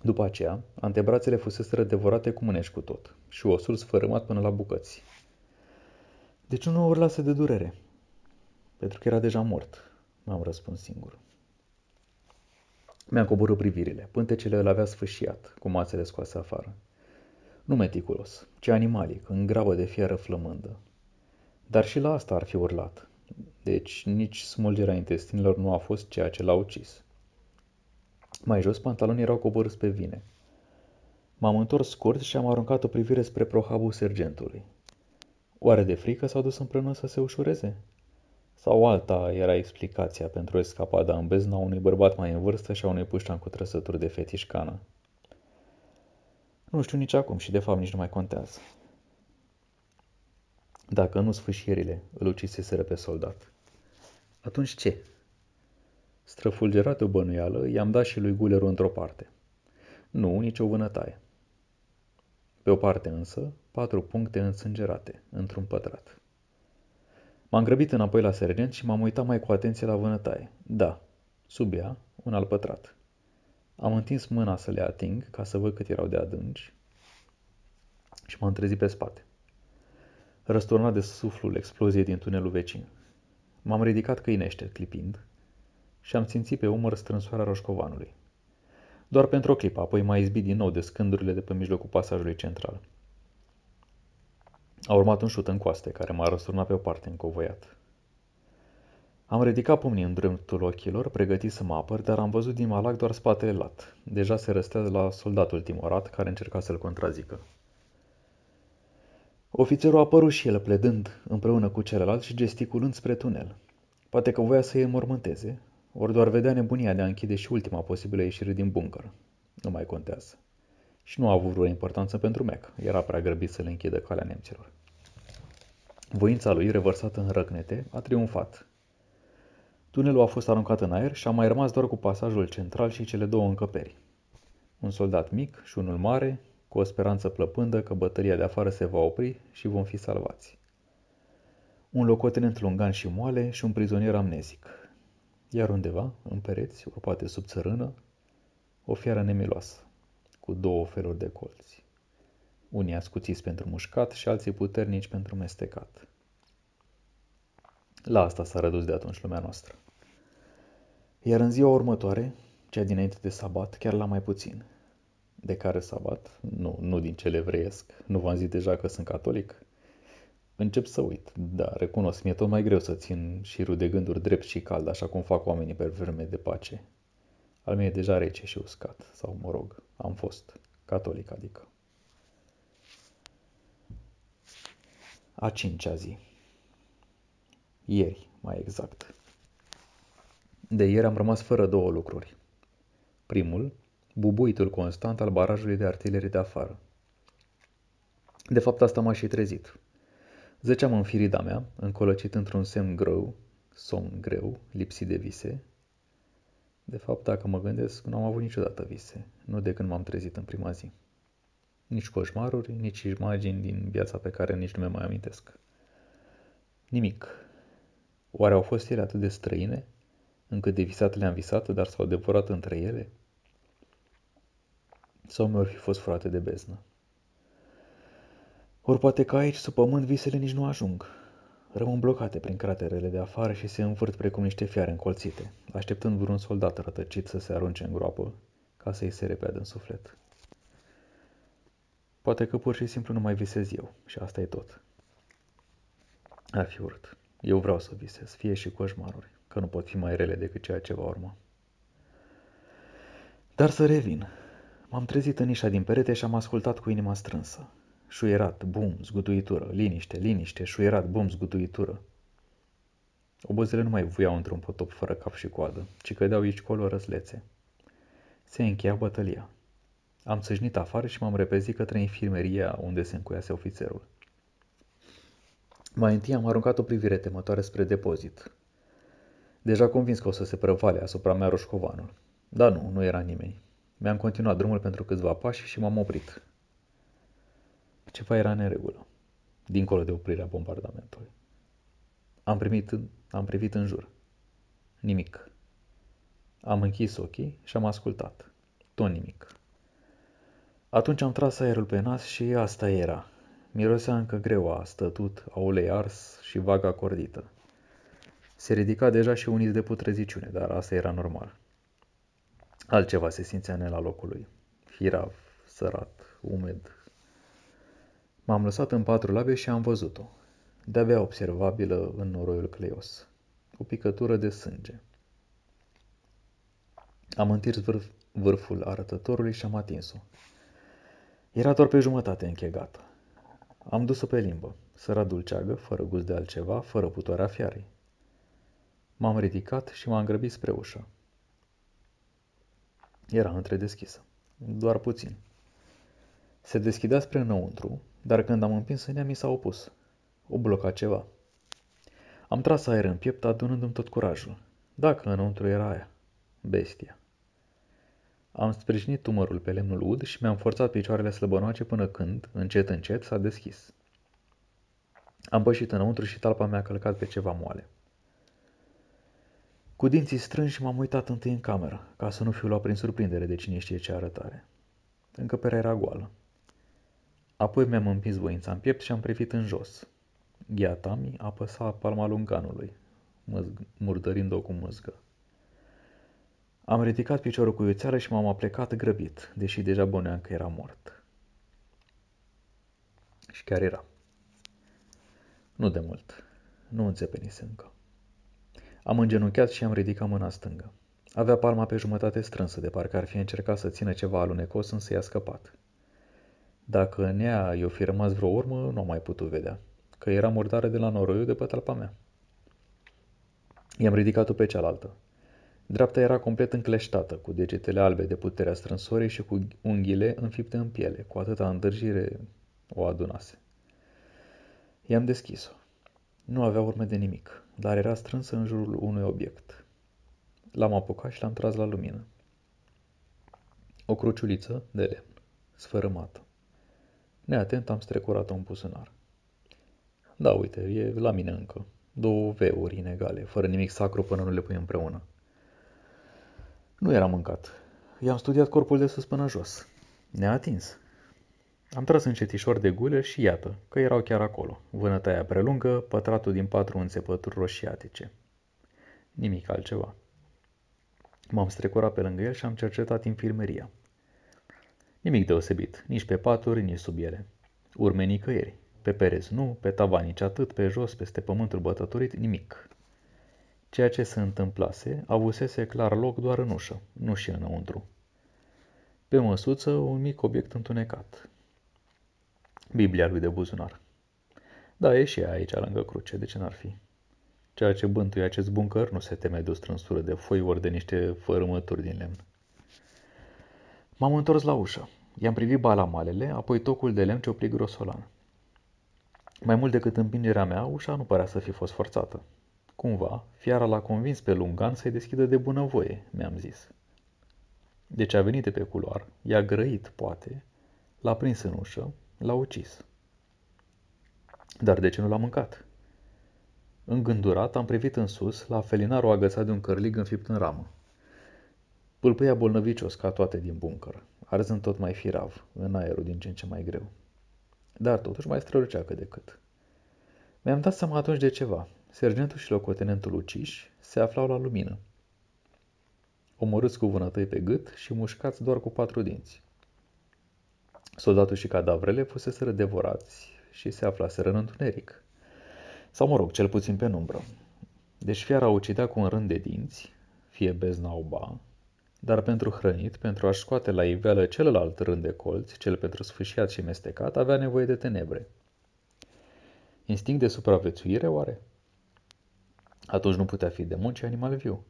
După aceea, antebrațele fuseseră devorate cu mânești cu tot și osul sfărâmat până la bucăți. De ce nu urlase de durere? Pentru că era deja mort, m-am răspuns singur. Mi-am coborât privirile. Pântecele îl avea sfâșiat, cu mațele scoase afară. Nu meticulos, ci animalic, în grabă de fieră flămândă. Dar și la asta ar fi urlat. Deci nici smulgerea intestinilor nu a fost ceea ce l-a ucis. Mai jos, pantalonii erau coborâți pe vine. M-am întors scurt și am aruncat o privire spre prohabul sergentului. Oare de frică s-a dus împreună să se ușureze? Sau alta era explicația pentru escapada în bezna unui bărbat mai în vârstă și a unui puștan cu trăsături de fetișcană? Nu știu nici acum și de fapt nici nu mai contează. Dacă nu sfâșierile îl uciseseră pe soldat, atunci ce? Străfulgerat de o bănuială, i-am dat și lui Guleru într-o parte. Nu, nici o vânătaie. Pe o parte însă, 4 puncte însângerate, într-un pătrat. M-am grăbit înapoi la sergent și m-am uitat mai cu atenție la vânătaie. Da, sub ea, un alt pătrat. Am întins mâna să le ating, ca să văd cât erau de adânci, și m-am trezit pe spate. Răsturnat de suflul exploziei din tunelul vecin. M-am ridicat câinește, clipind, și am simțit pe umăr strânsoarea roșcovanului. Doar pentru o clipă, apoi m-a izbit din nou de scândurile de pe mijlocul pasajului central. A urmat un șut în coaste, care m-a răsturnat pe o parte încovăiat. Am ridicat pumnii în dreptul ochilor, pregătit să mă apăr, dar am văzut din malac doar spatele lat. Deja se răstea de la soldatul timorat, care încerca să-l contrazică. Ofițerul a apărut și el, pledând împreună cu celălalt și gesticulând spre tunel. Poate că voia să îi înmormânteze, ori doar vedea nebunia de a închide și ultima posibilă ieșire din buncăr. Nu mai contează. Și nu a avut vreo importanță pentru Mac. Era prea grăbit să le închidă calea nemților. Voința lui, revărsată în răcnete, a triumfat. Tunelul a fost aruncat în aer și a mai rămas doar cu pasajul central și cele două încăperi. Un soldat mic și unul mare, cu o speranță plăpândă că bătălia de afară se va opri și vom fi salvați. Un locotenent lungan și moale și un prizonier amnezic. Iar undeva, în pereți, ori poate sub țărână, o fiară nemiloasă, cu 2 feluri de colți. Unii ascuțiți pentru mușcat și alții puternici pentru mestecat. La asta s-a redus de atunci lumea noastră. Iar în ziua următoare, cea dinainte de sabat, chiar la mai puțin. De care sabat? Nu din cele evreiesc. Nu v-am zis deja că sunt catolic? Încep să uit, dar recunosc, mi-e tot mai greu să țin șirul de gânduri drept și cald, așa cum fac oamenii pe vreme de pace. Al meu e deja rece și uscat, sau mă rog, am fost catolic, adică. A 5-a zi. Ieri, mai exact. De ieri am rămas fără două lucruri. Primul, bubuitul constant al barajului de artilerie de afară. De fapt, asta m-a și trezit. Zăceam în firida mea, încolăcit într-un somn greu, lipsit de vise. De fapt, dacă mă gândesc, nu am avut niciodată vise, nu de când m-am trezit în prima zi. Nici coșmaruri, nici imagini din viața pe care nici nu mi mai amintesc. Nimic. Oare au fost ele atât de străine, încât de visat le-am visat, dar s-au devorat între ele? Sau mi-or fi fost furate de beznă? Ori poate că aici, sub pământ, visele nici nu ajung. Rămân blocate prin craterele de afară și se învârt precum niște fiare încolțite, așteptând vreun soldat rătăcit să se arunce în groapă, ca să-i se repede în suflet. Poate că pur și simplu nu mai visez eu și asta e tot. Ar fi urât. Eu vreau să visez, fie și coșmaruri, că nu pot fi mai rele decât ceea ce va urma. Dar să revin. M-am trezit în nișa din perete și am ascultat cu inima strânsă. Șuierat, bum, zguduitură, liniște, liniște, șuierat, bum, zguduitură. Obozele nu mai vuiau într-un potop fără cap și coadă, ci cădeau aici colo răslețe. Se încheia bătălia. Am țâșnit afară și m-am repezit către infirmeria unde se încuiase ofițerul. Mai întâi am aruncat o privire temătoare spre depozit. Deja convins că o să se prăvale asupra mea roșcovanul. Dar nu era nimeni. Mi-am continuat drumul pentru câțiva pași și m-am oprit. Ceva era în neregulă, dincolo de oprirea bombardamentului. Am privit în jur. Nimic. Am închis ochii și am ascultat. Tot nimic. Atunci am tras aerul pe nas și asta era. Mirosea încă greu a stătut, a ulei ars și vaga cordită. Se ridica deja și un iz de putreziciune, dar asta era normal. Altceva se simțea în la locului. Firav, sărat, umed. M-am lăsat în patru labe și am văzut-o. De-abia observabilă în noroiul cleios. O picătură de sânge. Am întins vârful arătătorului și am atins-o. Era doar pe jumătate închegată. Am dus-o pe limbă, sărat dulceagă, fără gust de altceva, fără putoarea fiarei. M-am ridicat și m-am grăbit spre ușă. Era întredeschisă, doar puțin. Se deschidea spre înăuntru, dar când am împins în ea, mi s-a opus. O bloca ceva. Am tras aer în piept, adunându-mi tot curajul. Dacă înăuntru era aia, bestia. Am sprijinit tumărul pe lemnul ud și mi-am forțat picioarele slăbănoace până când, încet, încet, s-a deschis. Am pășit înăuntru și talpa mi-a călcat pe ceva moale. Cu dinții strânși m-am uitat întâi în cameră, ca să nu fiu luat prin surprindere de cine știe ce arătare. Încăperea era goală. Apoi mi-am împins voința în piept și am privit în jos. Gheatami apăsa palma lunganului, murdărind-o cu mâzgă. Am ridicat piciorul cu iuțeală și m-am aplecat grăbit, deși deja bănuiam că era mort. Și chiar era. Nu de mult. Nu înțepenise încă. Am îngenunchiat și am ridicat mâna stângă. Avea palma pe jumătate strânsă, de parcă ar fi încercat să țină ceva alunecos, însă i-a scăpat. Dacă în ea i-o fi rămas vreo urmă, nu am mai putut vedea, că era murdară de la noroiul de pe talpa mea. I-am ridicat-o pe cealaltă. Dreapta era complet încleștată, cu degetele albe de puterea strânsorii și cu unghiile înfipte în piele, cu atâta îndârjire o adunase. I-am deschis-o. Nu avea urme de nimic, dar era strânsă în jurul unui obiect. L-am apucat și l-am tras la lumină. O cruciuliță de lemn, sfărâmată. Neatent am strecurat-o în buzunar. Da, uite, e la mine încă. 2 veuri inegale, fără nimic sacru până nu le pui împreună. Nu era mâncat. I-am studiat corpul de sus până jos. Ne-a atins. Am tras încetișor de gulă și iată că erau chiar acolo. Vânătaia prelungă, pătratul din 4 înțepături roșiatice. Nimic altceva. M-am strecurat pe lângă el și am cercetat infirmeria. Nimic deosebit, nici pe paturi, nici sub ele. Urme nicăieri. Pe pereți nu, pe tavan nici atât, pe jos, peste pământul bătăturit, nimic. Ceea ce se întâmplase avusese clar loc doar în ușă, nu și înăuntru. Pe măsuță, un mic obiect întunecat. Biblia lui de buzunar. Da, e și ea aici, lângă cruce, de ce n-ar fi? Ceea ce bântuie acest buncăr nu se teme de o strânsură de foi ori de niște fărâmături din lemn. M-am întors la ușă. I-am privit balamalele, apoi tocul de lemn cioplit grosolan. Mai mult decât împingerea mea, ușa nu părea să fi fost forțată. Cumva, fiara l-a convins pe Lungan să-i deschidă de bunăvoie, mi-am zis. Deci a venit de pe culoar, i-a grăit, poate, l-a prins în ușă, l-a ucis. Dar de ce nu l-a mâncat? Îngândurat, am privit în sus, la felinarul agățat de un cărlig înfipt în ramă. Pâlpâia bolnăvicios ca toate din buncăr, arzând tot mai firav, în aerul din ce în ce mai greu. Dar totuși mai strălucea cât de cât. Mi-am dat seama atunci de ceva. Sergentul și locotenentul uciși se aflau la lumină, omorâți cu vânătăi pe gât și mușcați doar cu 4 dinți. Soldatul și cadavrele fuseseră devorați și se aflaseră în întuneric. Sau, mă rog, cel puțin pe umbră. Deci fiara ucidea cu un rând de dinți, fie bezna oba, dar pentru hrănit, pentru a-și scoate la iveală celălalt rând de colți, cel pentru sfâșiat și mestecat, avea nevoie de tenebre. Instinct de supraviețuire, oare? Atunci nu putea fi demon, ci animal viu.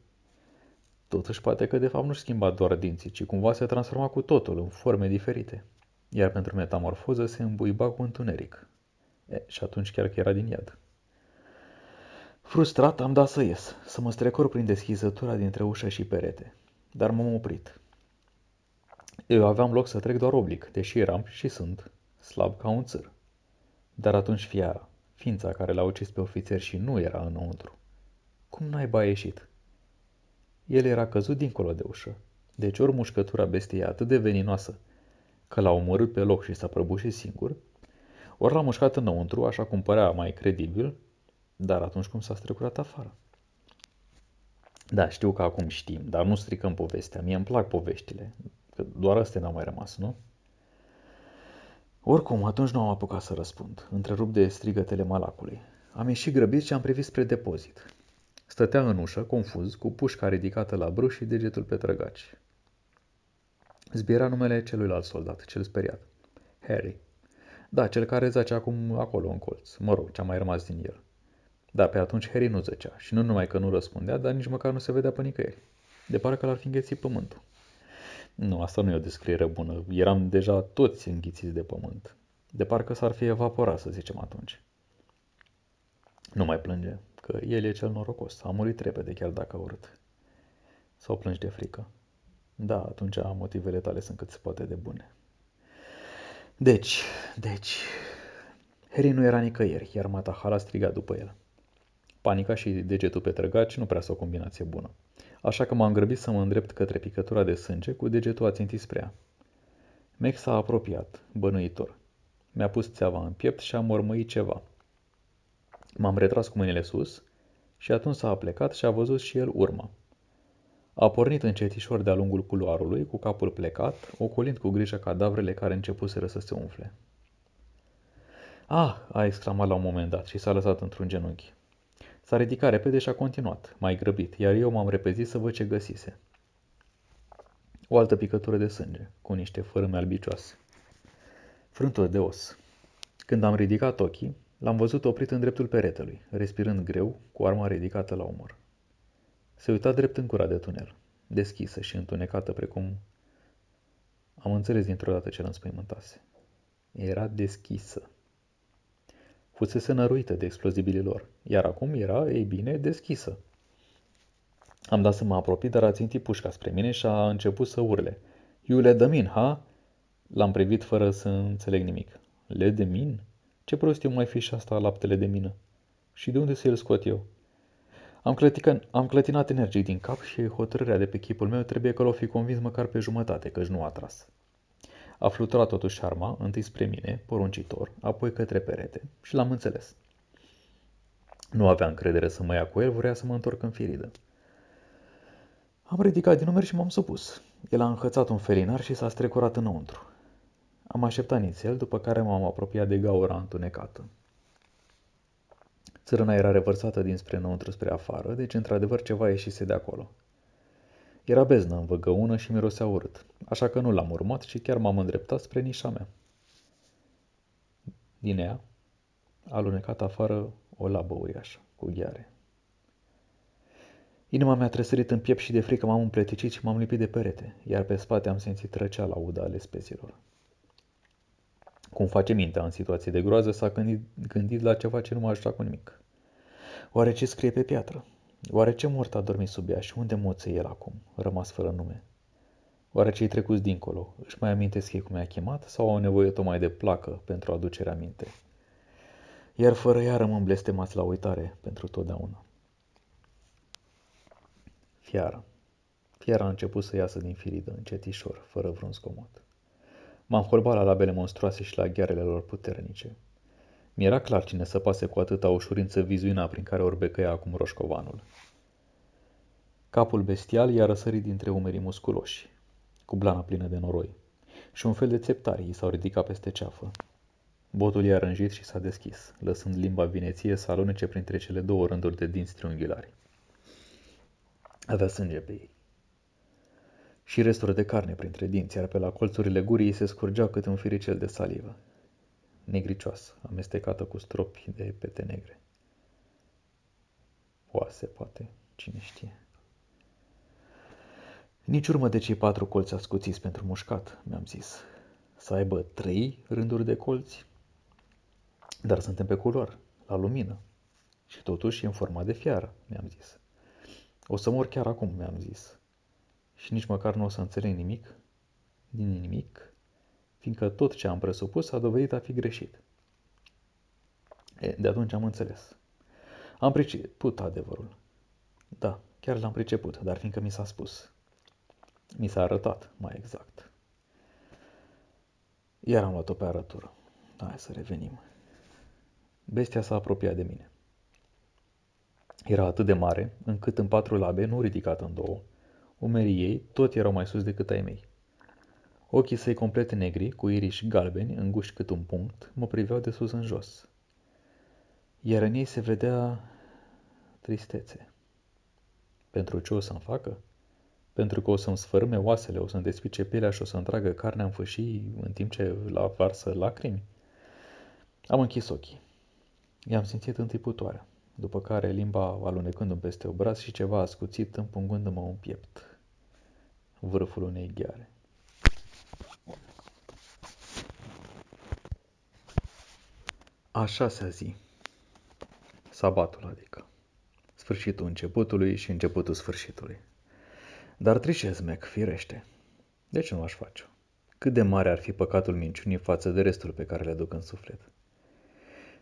Totuși poate că de fapt nu-și schimba doar dinții, ci cumva se transforma cu totul în forme diferite, iar pentru metamorfoză se îmbuiba cu întuneric. Și atunci chiar că era din iad. Frustrat, am dat să ies, să mă strecor prin deschizătura dintre ușă și perete, dar m-am oprit. Eu aveam loc să trec doar oblic, deși eram și sunt slab ca un țâr. Dar atunci fiara, ființa care l-a ucis pe ofițer și nu era înăuntru. Cum naiba a ieșit? El era căzut dincolo de ușă, deci ori mușcătura bestiei e atât de veninoasă că l-a omorât pe loc și s-a prăbușit singur, ori l-a mușcat înăuntru, așa cum părea mai credibil, dar atunci cum s-a strecurat afară? Da, știu că acum știm, dar nu stricăm povestea. Mie îmi plac poveștile, că doar astea n-au mai rămas, nu? Oricum, atunci nu am apucat să răspund, întrerupt de strigătele malacului. Am ieșit grăbit și am privit spre depozit. Stătea în ușă, confuz, cu pușca ridicată la brâu și degetul pe trăgaci. Zbiera numele celuilalt soldat, cel speriat. Harry. Da, cel care zace acum acolo în colț. Mă rog, ce-a mai rămas din el. Dar pe atunci Harry nu zăcea și nu numai că nu răspundea, dar nici măcar nu se vedea pe nicăieri. De parcă l-ar fi înghețit pământul. Nu, asta nu e o descriere bună. Eram deja toți înghițiți de pământ. De parcă s-ar fi evaporat, să zicem atunci. Nu mai plânge, că el e cel norocos. A murit repede, chiar dacă a urât. Sau plângi de frică. Da, atunci motivele tale sunt cât se poate de bune. Deci... Harry nu era nicăieri, iar Matahal a strigat după el. Panica și degetul pe trăgaci nu prea sunt o combinație bună. Așa că m-am grăbit să mă îndrept către picătura de sânge cu degetul ațintit spre ea. Mac s-a apropiat, bănuitor. Mi-a pus țeava în piept și a mormăit ceva. M-am retras cu mâinile sus și atunci s-a aplecat și a văzut și el urma. A pornit încetișor de-a lungul culoarului, cu capul plecat, ocolind cu grijă cadavrele care începuseră să se umfle. Ah! A exclamat la un moment dat și s-a lăsat într-un genunchi. S-a ridicat repede și a continuat, mai grăbit, iar eu m-am repezit să văd ce găsise. O altă picătură de sânge, cu niște fărâme albicioase. Frânturi de os. Când am ridicat ochii, l-am văzut oprit în dreptul peretelui, respirând greu, cu arma ridicată la umăr. Se uita drept în gura de tunel, deschisă și întunecată precum... Am înțeles dintr-o dată ce înspăimântase. Era deschisă. Fusese năruită de explozibilii lor, iar acum era, ei bine, deschisă. Am dat să mă apropii, dar a țintit pușca spre mine și a început să urle. You let them in, ha? L-am privit fără să înțeleg nimic. Let them in? Ce prostiu mai fi și asta laptele de mină? Și de unde să-l scot eu? Am clătinat energic din cap și hotărârea de pe chipul meu trebuie că l-o fi convins măcar pe jumătate, căci nu a tras. A fluturat totuși arma, întâi spre mine, poruncitor, apoi către perete, și l-am înțeles. Nu avea încredere să mă ia cu el, vrea să mă întorc în firidă. Am ridicat din numeri și m-am supus. El a înhățat un felinar și s-a strecurat înăuntru. Am așteptat nițel, după care m-am apropiat de gaura întunecată. Țărâna era revărsată dinspre înăuntru spre afară, deci într-adevăr ceva ieșise de acolo. Era beznă, învăgăună și mirosea urât, așa că nu l-am urmat și chiar m-am îndreptat spre nișa mea. Din ea a alunecat afară o labă uriașă, cu gheare. Inima mea a tresărit în piept și de frică m-am împleticit și m-am lipit de perete, iar pe spate am simțit răceala udă ale speciilor. Cum face mintea în situații de groază, s-a gândit la ceva ce nu m-a ajutat cu nimic. Oare ce scrie pe piatră? Oare ce mort a dormit sub ea și unde moță el acum, rămas fără nume? Oare cei trecuți dincolo își mai amintesc ei cum i-a chemat sau au nevoie tocmai de placă pentru aducerea aminte? Iar fără ea rămân blestemați la uitare pentru totdeauna. Fiara. Fiara a început să iasă din firidă, încetișor, fără vreun zgomot. M-am holbat la labele monstruoase și la ghearele lor puternice. Mi-era clar cine să pase cu atâta ușurință vizuina prin care orbecăia acum roșcovanul. Capul bestial i-a răsărit dintre umerii musculoși, cu blana plină de noroi, și un fel de țeptari i s-au ridicat peste ceafă. Botul i-a rânjit și s-a deschis, lăsând limba vineție să alunece printre cele două rânduri de dinți triunghiulari. Avea sânge pe ei. Și resturi de carne printre dinți, iar pe la colțurile gurii se scurgeau câte un firicel de salivă. Negricioasă, amestecată cu stropi de pete negre. Oase, poate, cine știe. Nici urmă de cei 4 colți ascuțiți pentru mușcat, mi-am zis. Să aibă 3 rânduri de colți? Dar suntem pe culoar, la lumină. Și totuși e în forma de fiară, mi-am zis. O să mor chiar acum, mi-am zis. Și nici măcar nu o să înțeleg nimic, din nimic, fiindcă tot ce am presupus a dovedit a fi greșit. De atunci am înțeles. Am priceput adevărul. Da, chiar l-am priceput, dar fiindcă mi s-a spus. Mi s-a arătat, mai exact. Iar am luat-o pe arătură. Hai să revenim. Bestia s-a apropiat de mine. Era atât de mare, încât în 4 labe, nu ridicată în 2, umerii ei tot erau mai sus decât ai mei. Ochii săi complet negri, cu iriși galbeni, înguși cât un punct, mă priveau de sus în jos. Iar în ei se vedea tristețe. Pentru ce o să-mi facă? Pentru că o să-mi sfărâme oasele, o să-mi despice pielea și o să-mi tragă carnea în fâșii în timp ce la varsă lacrimi? Am închis ochii. I-am simțit întâi putoarea, după care limba alunecându-mi peste obraz și ceva ascuțit împungându-mă în piept. Vârful unei gheare. A 6-a zi. Sabatul, adică. Sfârșitul începutului și începutul sfârșitului. Dar trișez, Mac, firește. De ce nu aș face-o? Cât de mare ar fi păcatul minciunii față de restul pe care le duc în suflet?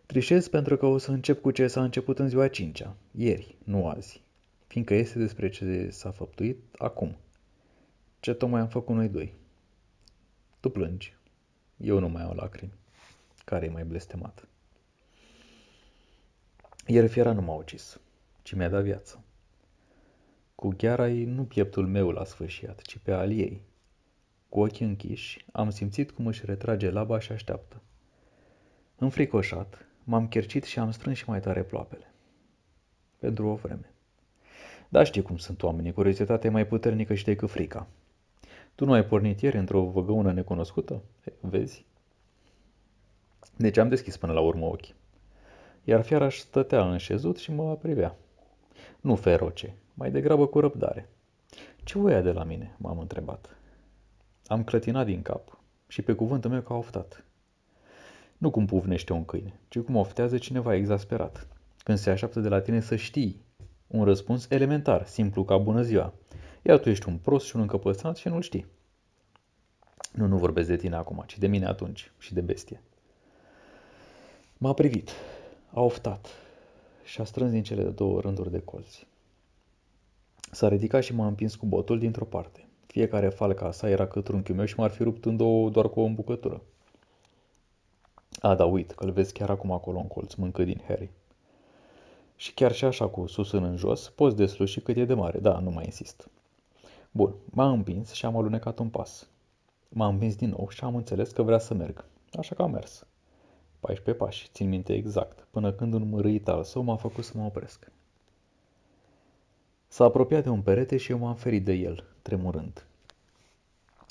Trișez pentru că o să încep cu ce s-a început în ziua 5-a, ieri, nu azi, fiindcă este despre ce s-a făptuit acum. Ce tocmai am făcut noi doi. Tu plângi. Eu nu mai au lacrimi. Care e mai blestemat? Ieri fiera nu m-a ucis, ci mi-a dat viață. Cu gheara-i nu pieptul meu l-a sfâșiat, ci pe al ei. Cu ochii închiși, am simțit cum își retrage laba și așteaptă. Înfricoșat, m-am chercit și am strâns și mai tare ploapele. Pentru o vreme. Da, știi cum sunt oamenii, curiozitatea e mai puternică și decât frica. Tu nu ai pornit ieri într-o văgăună necunoscută? Vezi? Deci am deschis până la urmă ochii. Iar fiara stătea înșezut și mă privea. Nu feroce, mai degrabă cu răbdare. Ce voia de la mine? M-am întrebat. Am clătinat din cap și pe cuvântul meu că a oftat. Nu cum pufnește un câine, ci cum oftează cineva exasperat. Când se așteaptă de la tine să știi un răspuns elementar, simplu ca bună ziua. Iar tu ești un prost și un încăpățânat și nu-l știi. Nu vorbesc de tine acum, ci de mine atunci și de bestie. M-a privit, a oftat și a strâns din cele 2 rânduri de colți. S-a ridicat și m-a împins cu botul dintr-o parte. Fiecare falca a sa era cât trunchiul meu și m-ar fi rupt în 2 doar cu o îmbucătură. A, da, uit, că-l vezi chiar acum acolo în colț, mâncând din Harry. Și chiar și așa, cu sus în jos, poți desluși cât e de mare, da, nu mai insist. Bun, m-a împins și am alunecat un pas. M-a împins din nou și am înțeles că vrea să merg, așa că am mers. 14 pași, țin minte exact, până când un mărâit al său m-a făcut să mă opresc. S-a apropiat de un perete și eu m-am ferit de el, tremurând.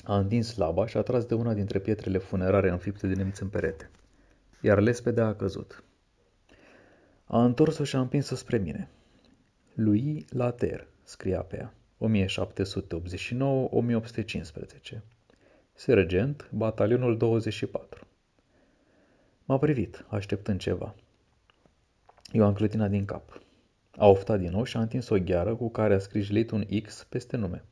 A întins laba și a tras de una dintre pietrele funerare înfipte de nemți în perete, iar lespedea a căzut. A întors-o și a împins-o spre mine. Lui Later, scria pe ea. 1789-1815. Sergent, batalionul 24. M-a privit, așteptând ceva. Eu am clătinat din cap. A oftat din nou și a întins o gheară cu care a scrijelit un X peste nume.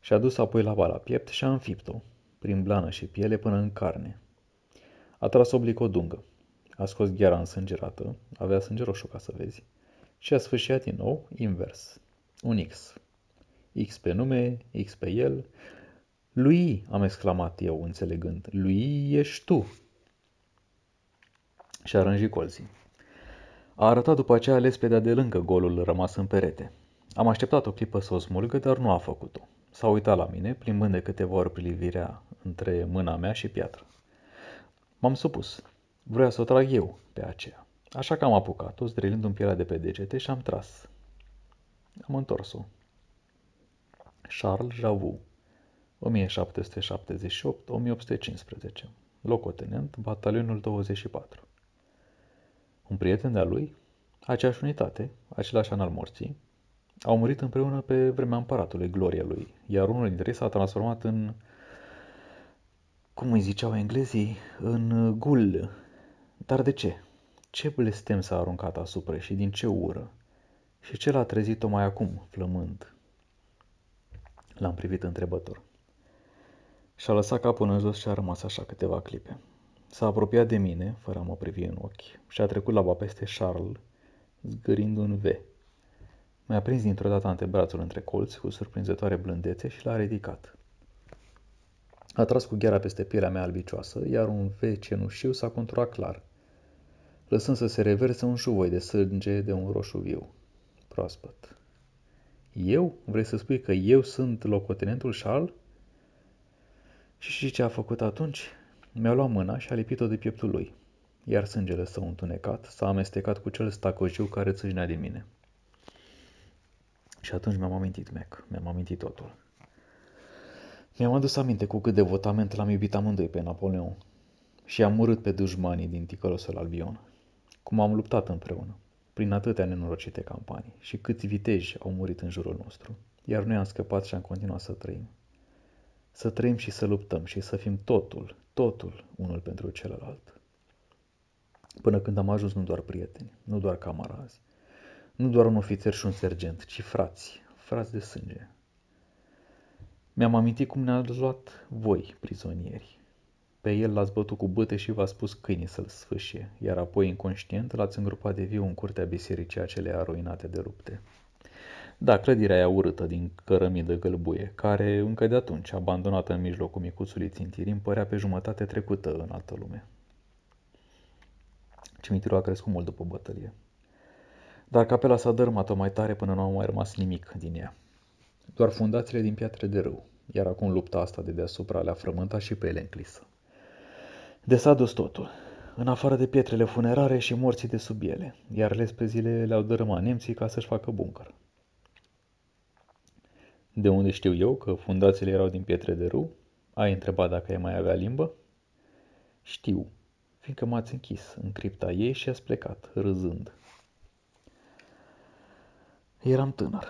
Și-a dus apoi laba la piept și a înfipt-o, prin blană și piele până în carne. A tras oblic o dungă. A scos gheara însângerată, avea sânge roșu ca să vezi, și a sfâșiat din nou, invers. Un X. X pe nume, X pe el. Lui, am exclamat eu, înțelegând. Lui ești tu. Și-a rânjit colții. A arătat după aceea lespedea de lângă golul rămas în perete. Am așteptat o clipă să o smulgă, dar nu a făcut-o. S-a uitat la mine, plimbând de câteva ori privirea între mâna mea și piatră. M-am supus. Vroia să o trag eu pe aceea. Așa că am apucat-o, zdrelind-mi pielea de pe degete și am tras. Am întors-o. Charles Javou, 1778-1815, locotenent, batalionul 24. Un prieten de-a lui, aceeași unitate, același an al morții, au murit împreună pe vremea împăratului, gloria lui, iar unul dintre ei s-a transformat în, cum îi ziceau englezii, în gul. Dar de ce? Ce blestem s-a aruncat asupra și din ce ură? Și ce l-a trezit-o mai acum, flămând? L-am privit întrebător. Și-a lăsat capul în jos și a rămas așa câteva clipe. S-a apropiat de mine, fără a mă privi în ochi, și a trecut laba peste Charles, zgârind un V. Mi-a prins dintr-o dată antebrațul între colți, cu surprinzătoare blândețe, și l-a ridicat. A tras cu gheara peste pielea mea albicioasă, iar un V cenușiu s-a conturat clar, lăsând să se reverse un șuvoi de sânge de un roșu viu, proaspăt. Eu? Vrei să spui că eu sunt locotenentul Charles? Și ce a făcut atunci? Mi-a luat mâna și a lipit-o de pieptul lui, iar sângele său întunecat s-a amestecat cu cel stacojiu care țâșnea din mine. Și atunci mi-am amintit, Mac, mi-am amintit totul. Mi-am adus aminte cu cât devotament l-am iubit amândoi pe Napoleon și am urât pe dușmanii din ticălosul Albion, cum am luptat împreună, prin atâtea nenorocite campanii, și câți viteji au murit în jurul nostru, iar noi am scăpat și am continuat să trăim. Să trăim și să luptăm și să fim totul, unul pentru celălalt. Până când am ajuns nu doar prieteni, nu doar camarazi, nu doar un ofițer și un sergent, ci frați de sânge. Mi-am amintit cum ne-ați luat voi, prizonieri. Pe el l-ați bătut cu bâte și v-a spus câinii să-l sfâșie, iar apoi, inconștient, l-ați îngropat de viu în curtea bisericii acelea aruinate de lupte. Da, clădirea aia urâtă din cărămidă gălbuie, care, încă de atunci, abandonată în mijlocul micuțului țintir, îmi părea pe jumătate trecută în altă lume. Cimitirul a crescut mult după bătălie. Dar capela s-a dărâmat-o mai tare până nu a mai rămas nimic din ea. Doar fundațiile din piatră de râu, iar acum lupta asta de deasupra le-a frământat și pe ele înclisă. De s-a dus totul, în afară de pietrele funerare și morții de sub ele, iar lespezile le-au dărâmat nemții ca să-și facă buncăr. De unde știu eu că fundațiile erau din pietre de râu? Ai întrebat dacă ai mai avea limbă? Știu, fiindcă m-ați închis în cripta ei și ați plecat, râzând. Eram tânăr,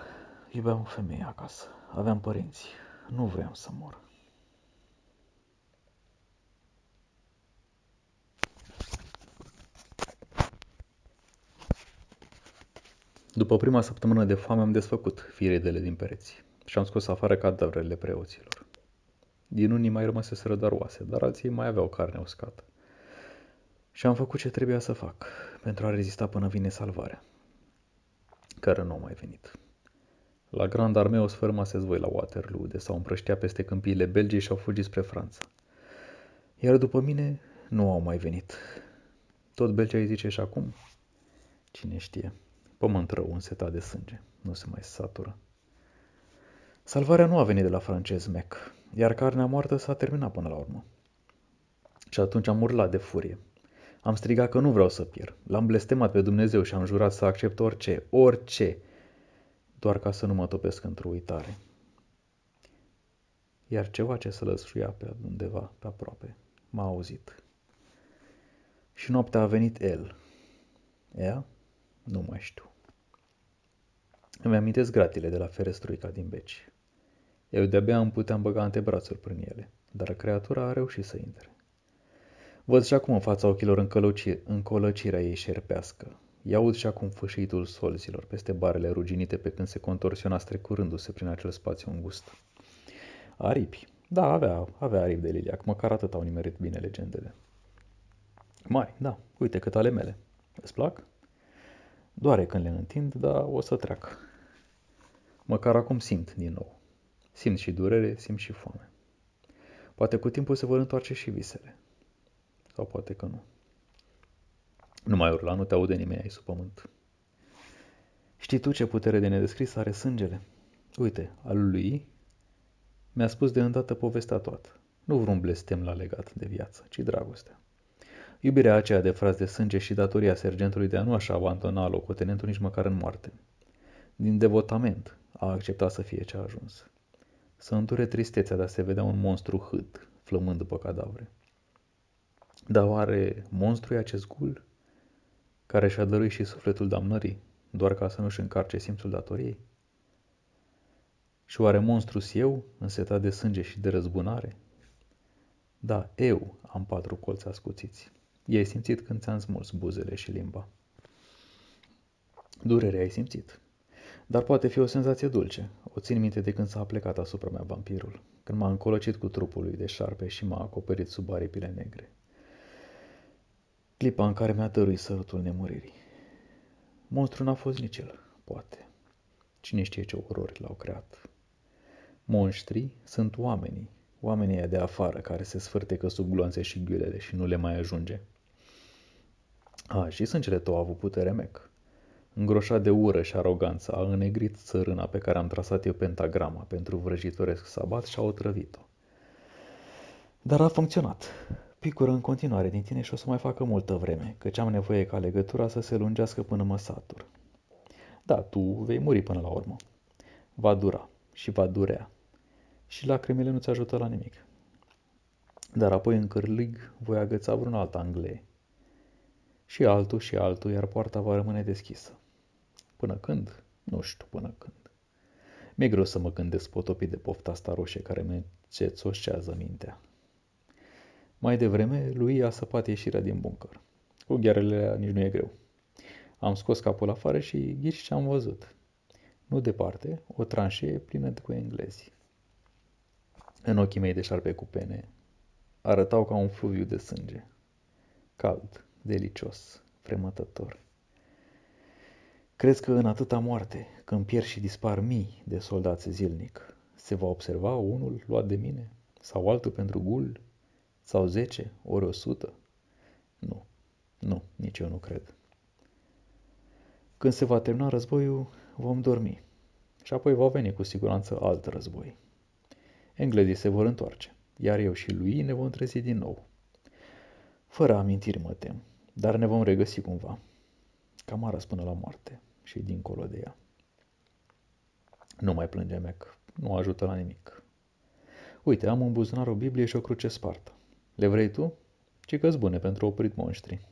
iubeam o femeie acasă, aveam părinți, nu vreau să mor. După prima săptămână de foame am desfăcut firedele din pereți și am scos afară cadavrele preoților. Din unii mai rămăseseră doar oase, dar alții mai aveau carne uscată. Și am făcut ce trebuia să fac pentru a rezista până vine salvarea, care nu a mai venit. La Grand Armee o sfârmase zvoi la Waterloo, de s-au împrăștiat peste câmpiile Belgiei și au fugit spre Franța. Iar după mine nu au mai venit. Tot Belgia îi zice și acum? Cine știe? Pământ rău însetat de sânge, nu se mai satură. Salvarea nu a venit de la francez, Mac, iar carnea moartă s-a terminat până la urmă. Și atunci am urlat de furie. Am strigat că nu vreau să pierd. L-am blestemat pe Dumnezeu și am jurat să accept orice, doar ca să nu mă topesc într-o uitare. Iar ceva ce să lăsșuia pe undeva, pe aproape, m-a auzit. Și noaptea a venit el. Ea? Nu mai știu. Îmi amintesc gratile de la ferestruica din beci. Eu de-abia îmi puteam băga antebrațuri prin ele, dar creatura a reușit să intre. Văd și acum în fața ochilor încolăcirea ei șerpească. I-aud și acum fâșitul solzilor peste barele ruginite pe când se contorsiona strecurându-se prin acel spațiu îngust. Aripi. Da, avea aripi de liliac, măcar atât au nimerit bine legendele. Mai, da, uite cât ale mele. Îți plac? Doare când le întind, dar o să treacă. Măcar acum simt din nou. Simt și durere, simt și foame. Poate cu timpul se vor întoarce și visele. Sau poate că nu. Nu mai urla, nu te aude nimeni aici sub pământ. Știi tu ce putere de nedescris are sângele? Uite, al lui mi-a spus de îndată povestea toată. Nu vreun blestem l-a legat de viață, ci dragostea. Iubirea aceea de fraz de sânge și datoria sergentului de a nu așa abandona locotenentul nici măcar în moarte. Din devotament a acceptat să fie ce a ajuns. Să îndure tristețea de a se vedea un monstru hât, flămând după cadavre. Dar oare monstru e acest gul, care și-a dăruit și sufletul damnării, doar ca să nu-și încarce simțul datoriei? Și oare monstru-s eu, însetat de sânge și de răzbunare? Da, eu am 4 colți ascuțiți. I-ai simțit când ți-am smuls buzele și limba. Durerea ai simțit. Dar poate fi o senzație dulce. O țin minte de când s-a plecat asupra mea vampirul, când m-a încolăcit cu trupul lui de șarpe și m-a acoperit sub aripile negre. Clipa în care mi-a dăruit sărutul nemuririi. Monstru n-a fost nici el, poate. Cine știe ce orori l-au creat. Monștrii sunt oamenii ăia de afară care se sfârtecă sub gloanțe și ghiulele și nu le mai ajunge. Și sângele tău a avut putere mec. Îngroșat de ură și aroganță, a înnegrit țărâna pe care am trasat eu pentagrama pentru vrăjitoresc sabat și a otrăvit-o. Dar a funcționat. Picură în continuare din tine și o să mai facă multă vreme, căci am nevoie ca legătura să se lungească până mă satur. Da, tu vei muri până la urmă. Va dura și va durea. Și lacrimile nu-ți ajută la nimic. Dar apoi în cârlig voi agăța vreun alt anglee. Și altul, iar poarta va rămâne deschisă. Până când? Nu știu până când. Mi-e greu să mă gândesc potopit de pofta asta roșie care mi cețoșează mintea. Mai devreme, lui a săpat ieșirea din buncăr. Cu ghearele nici nu e greu. Am scos capul afară și ghici ce am văzut. Nu departe, o tranșee plină cu englezi. În ochii mei de șarpe cu pene, arătau ca un fluviu de sânge. Cald, delicios, fremătător. Crezi că în atâta moarte, când pierd și dispar mii de soldați zilnic, se va observa unul luat de mine? Sau altul pentru gul? Sau 10 ori 100? Nu, nici eu nu cred. Când se va termina războiul, vom dormi. Și apoi va veni cu siguranță alt război. Englezii se vor întoarce, iar eu și lui ne vom trezi din nou. Fără amintiri mă tem, dar ne vom regăsi cumva. Cam aras până la moarte și dincolo de ea. Nu mai plânge, Mac, nu ajută la nimic. Uite, am în buzunar o Biblie și o cruce spartă. Le vrei tu? Ci că-s bune pentru oprit monștri.